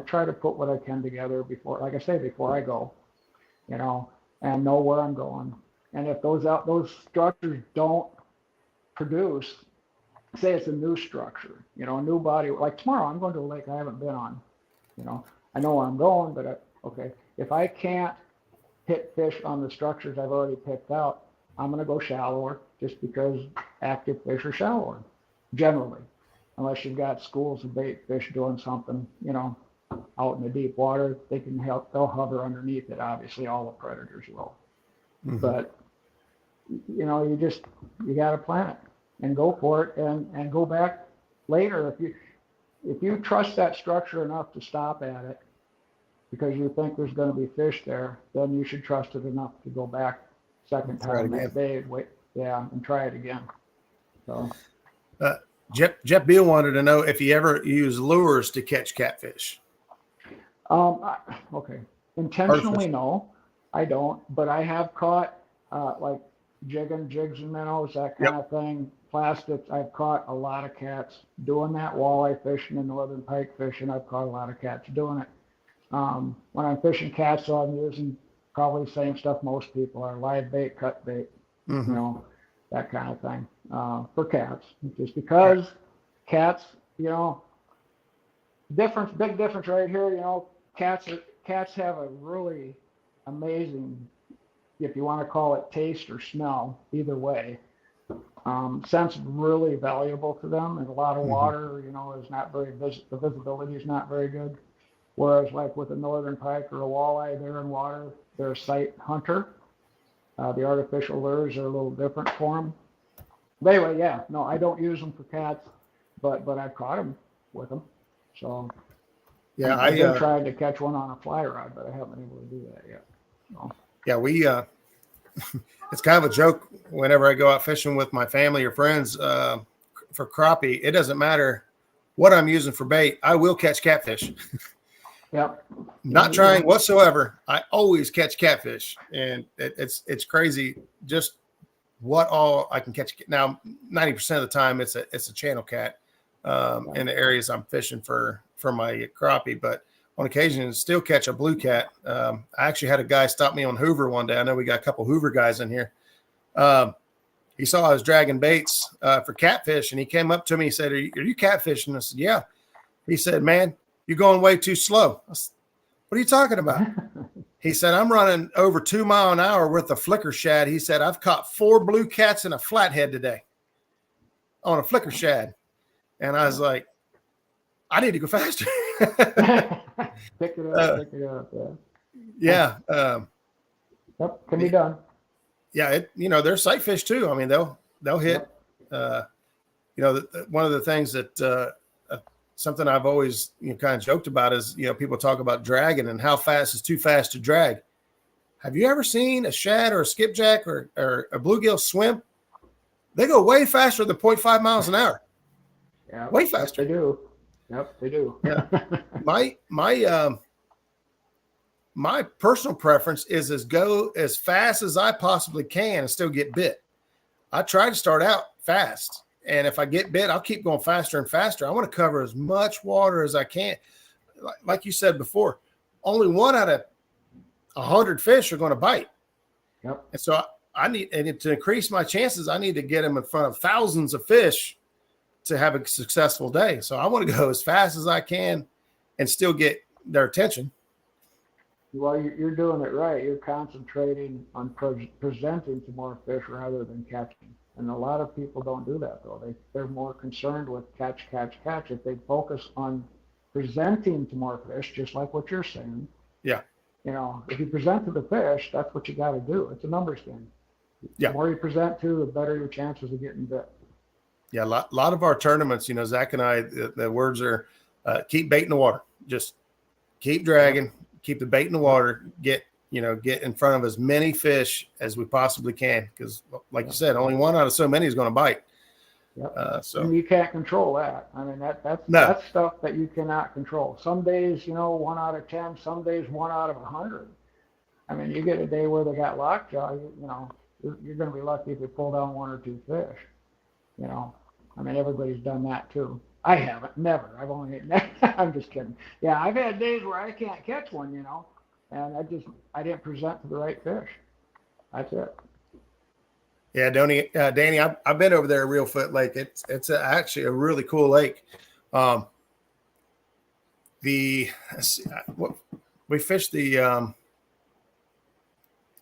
[SPEAKER 3] try to put what I can together before, like I say, before I go, you know, and know where I'm going. And if those structures don't produce, say it's a new structure, you know, a new body, like tomorrow I'm going to a lake I haven't been on, you know, I know where I'm going, but okay, if I can't hit fish on the structures I've already picked out, I'm going to go shallower, just because active fish are shallower, generally, unless you've got schools of bait fish doing something, you know, out in the deep water. They'll hover underneath it. Obviously, all the predators will. But you know, you got to plan it and go for it, and go back later if you trust that structure enough to stop at it because you think there's going to be fish there, then you should trust it enough to go back second time that day and try it again. So
[SPEAKER 1] Jeff Beal wanted to know if you ever use lures to catch catfish.
[SPEAKER 3] Okay, intentionally no, I don't, but I have caught like jigs and minnows, that kind of thing, plastics. I've caught a lot of cats doing that. Walleye fishing and northern pike fishing, I've caught a lot of cats doing it. When I'm fishing cats, so I'm using probably the same stuff most people are: live bait, cut bait, you know, that kind of thing, for cats. Just because cats, you know, big difference right here, you know, cats have a really amazing, if you want to call it taste or smell, either way. Scent's really valuable to them, and a lot of water, you know, is not very the visibility is not very good. Whereas like with a northern pike or a walleye, they're in water, they're a sight hunter. The artificial lures are a little different for them. But anyway, no, I don't use them for cats, but I've caught them with them. So I've been trying to catch one on a fly rod, but I haven't been able to do that yet. So.
[SPEAKER 1] Yeah, we it's kind of a joke whenever I go out fishing with my family or friends for crappie. It doesn't matter what I'm using for bait, I will catch catfish.
[SPEAKER 3] Yep.
[SPEAKER 1] Not trying whatsoever. I always catch catfish, and it's crazy just what all I can catch. Now, 90% of the time it's a channel cat in the areas I'm fishing for my crappie, but on occasion still catch a blue cat. I actually had a guy stop me on Hoover one day. I know we got a couple Hoover guys in here. He saw I was dragging baits for catfish, and he came up to me. He said, are you catfishing? I said, yeah. He said, man, you're going way too slow. I said, what are you talking about? He said, I'm running over 2 miles an hour with a flicker shad. He said, I've caught 4 blue cats and a flathead today on a flicker shad. And I was like, I need to go faster.
[SPEAKER 3] Pick it up.
[SPEAKER 1] Yeah.
[SPEAKER 3] Yep, can be done.
[SPEAKER 1] Yeah, they're sight fish too. I mean, they'll hit. One of the things that something I've always kind of joked about is people talk about dragging and how fast is too fast to drag. Have you ever seen a shad or a skipjack or a bluegill swim? They go way faster than 0.5 miles an hour.
[SPEAKER 3] Yeah,
[SPEAKER 1] way faster.
[SPEAKER 3] They do. Yep, they do.
[SPEAKER 1] Yeah. My my personal preference is go as fast as I possibly can and still get bit. I try to start out fast, and if I get bit, I'll keep going faster and faster. I want to cover as much water as I can. Like you said before, only 1 out of 100 fish are going to bite.
[SPEAKER 3] Yep.
[SPEAKER 1] And so I need, and to increase my chances, I need to get them in front of thousands of fish to have a successful day. So I want to go as fast as I can and still get their attention.
[SPEAKER 3] Well, you're doing it right. You're concentrating on presenting to more fish rather than catching. And a lot of people don't do that, though. They're more concerned with catch. If they focus on presenting to more fish, just like what you're saying.
[SPEAKER 1] Yeah.
[SPEAKER 3] You know, if you present to the fish, that's what you got to do. It's a numbers game.
[SPEAKER 1] Yeah.
[SPEAKER 3] The more you present to, the better your chances of getting bit.
[SPEAKER 1] Yeah, a lot of our tournaments, Zach and I, the words are keep bait in the water. Just keep dragging, keep the bait in the water, get in front of as many fish as we possibly can. Because like you said, only 1 out of so many is going to bite.
[SPEAKER 3] Yep.
[SPEAKER 1] So
[SPEAKER 3] and you can't control that. I mean, that's stuff that you cannot control. Some days, 1 out of 10, some days 1 out of 100. I mean, you get a day where they got lockjaw, you're going to be lucky if you pull down 1 or 2 fish. I mean, everybody's done that too. I haven't, never. I'm just kidding. Yeah, I've had days where I can't catch one, and I didn't present to the right fish. That's it.
[SPEAKER 1] Yeah, Danny, I've been over there at Reelfoot Lake. It's actually a really cool lake. We fished the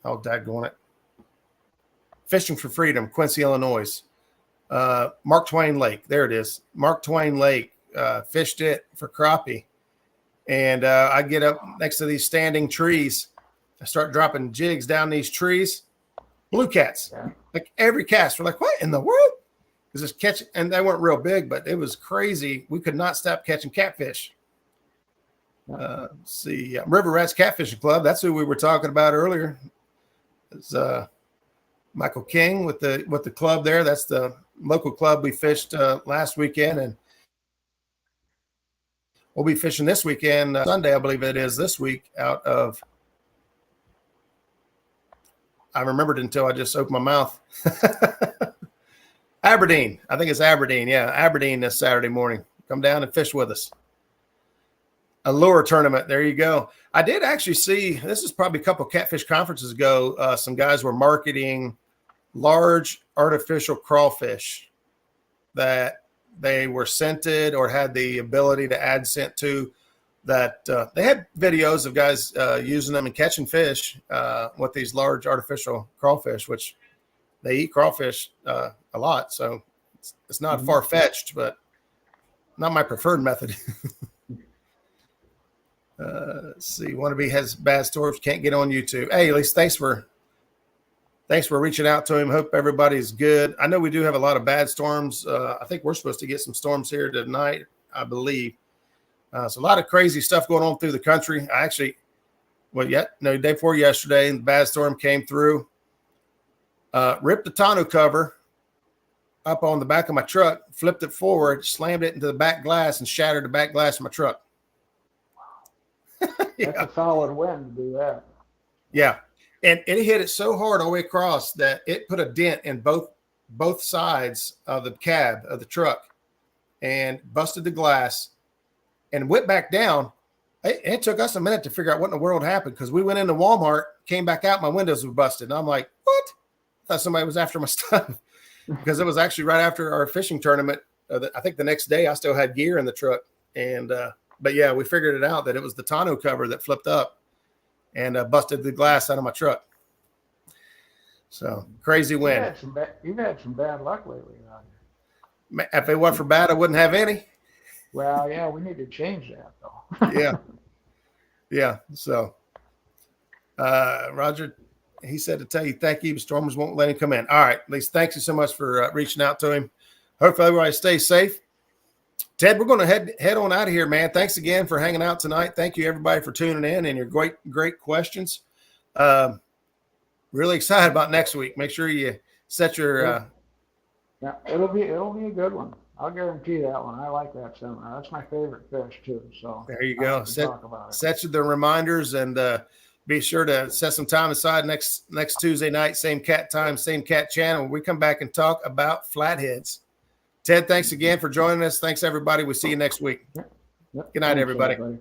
[SPEAKER 1] daggone it, Fishing for Freedom, Quincy, Illinois. Mark Twain Lake, there it is. Mark Twain Lake. Fished it for crappie, and I get up next to these standing trees. I start dropping jigs down these trees. Blue cats, like every cast. We're like, what in the world? Is this catch? And they weren't real big, but it was crazy. We could not stop catching catfish. River Rats Catfishing Club. That's who we were talking about earlier. It's Michael King with the club there. That's the local club we fished last weekend, and we'll be fishing this weekend, Sunday, I believe it is this week, out of. I remembered until I just opened my mouth. Aberdeen. I think it's Aberdeen. Yeah, Aberdeen this Saturday morning. Come down and fish with us. A lure tournament. There you go. I did actually see, this is probably a couple catfish conferences ago, some guys were marketing large artificial crawfish that they were scented or had the ability to add scent to. That they had videos of guys using them and catching fish with these large artificial crawfish, which they eat crawfish a lot. So it's not far-fetched, but not my preferred method. Let's see. Wannabe has bad storms, can't get on YouTube. Hey, at least thanks for reaching out to him. Hope everybody's good. I know we do have a lot of bad storms. I think we're supposed to get some storms here tonight, I believe. So a lot of crazy stuff going on through the country. Day before yesterday, the bad storm came through, ripped the tonneau cover up on the back of my truck, flipped it forward, slammed it into the back glass, and shattered the back glass of my truck.
[SPEAKER 3] Yeah. That's a solid wind to do that.
[SPEAKER 1] Yeah. And it hit it so hard all the way across that it put a dent in both sides of the cab of the truck and busted the glass. And went back down. It took us a minute to figure out what in the world happened because we went into Walmart, came back out, my windows were busted. And I'm like, what? I thought somebody was after my stuff because it was actually right after our fishing tournament. I think the next day I still had gear in the truck. And but yeah, we figured it out that it was the tonneau cover that flipped up and busted the glass out of my truck. So crazy wind.
[SPEAKER 3] You've had some bad luck lately.
[SPEAKER 1] If it wasn't for bad, I wouldn't have any.
[SPEAKER 3] Well, yeah, we need to change that, though.
[SPEAKER 1] Yeah. So, Roger, he said to tell you thank you, but stormers won't let him come in. All right, at least thanks you so much for reaching out to him. Hopefully everybody stays safe. Ted, we're going to head on out of here, man. Thanks again for hanging out tonight. Thank you, everybody, for tuning in and your great questions. Really excited about next week. Make sure you set your
[SPEAKER 3] yeah, it'll be a good one. I'll guarantee that one. I like that seminar. That's my favorite fish too. So
[SPEAKER 1] there you go.
[SPEAKER 3] Talk about it.
[SPEAKER 1] Set you the reminders, and be sure to set some time aside next Tuesday night, same cat time, same cat channel. We come back and talk about flatheads. Ted, thanks again for joining us. Thanks, everybody. We'll see you next week.
[SPEAKER 3] Yep.
[SPEAKER 1] Good night,
[SPEAKER 3] Thanks,
[SPEAKER 1] everybody.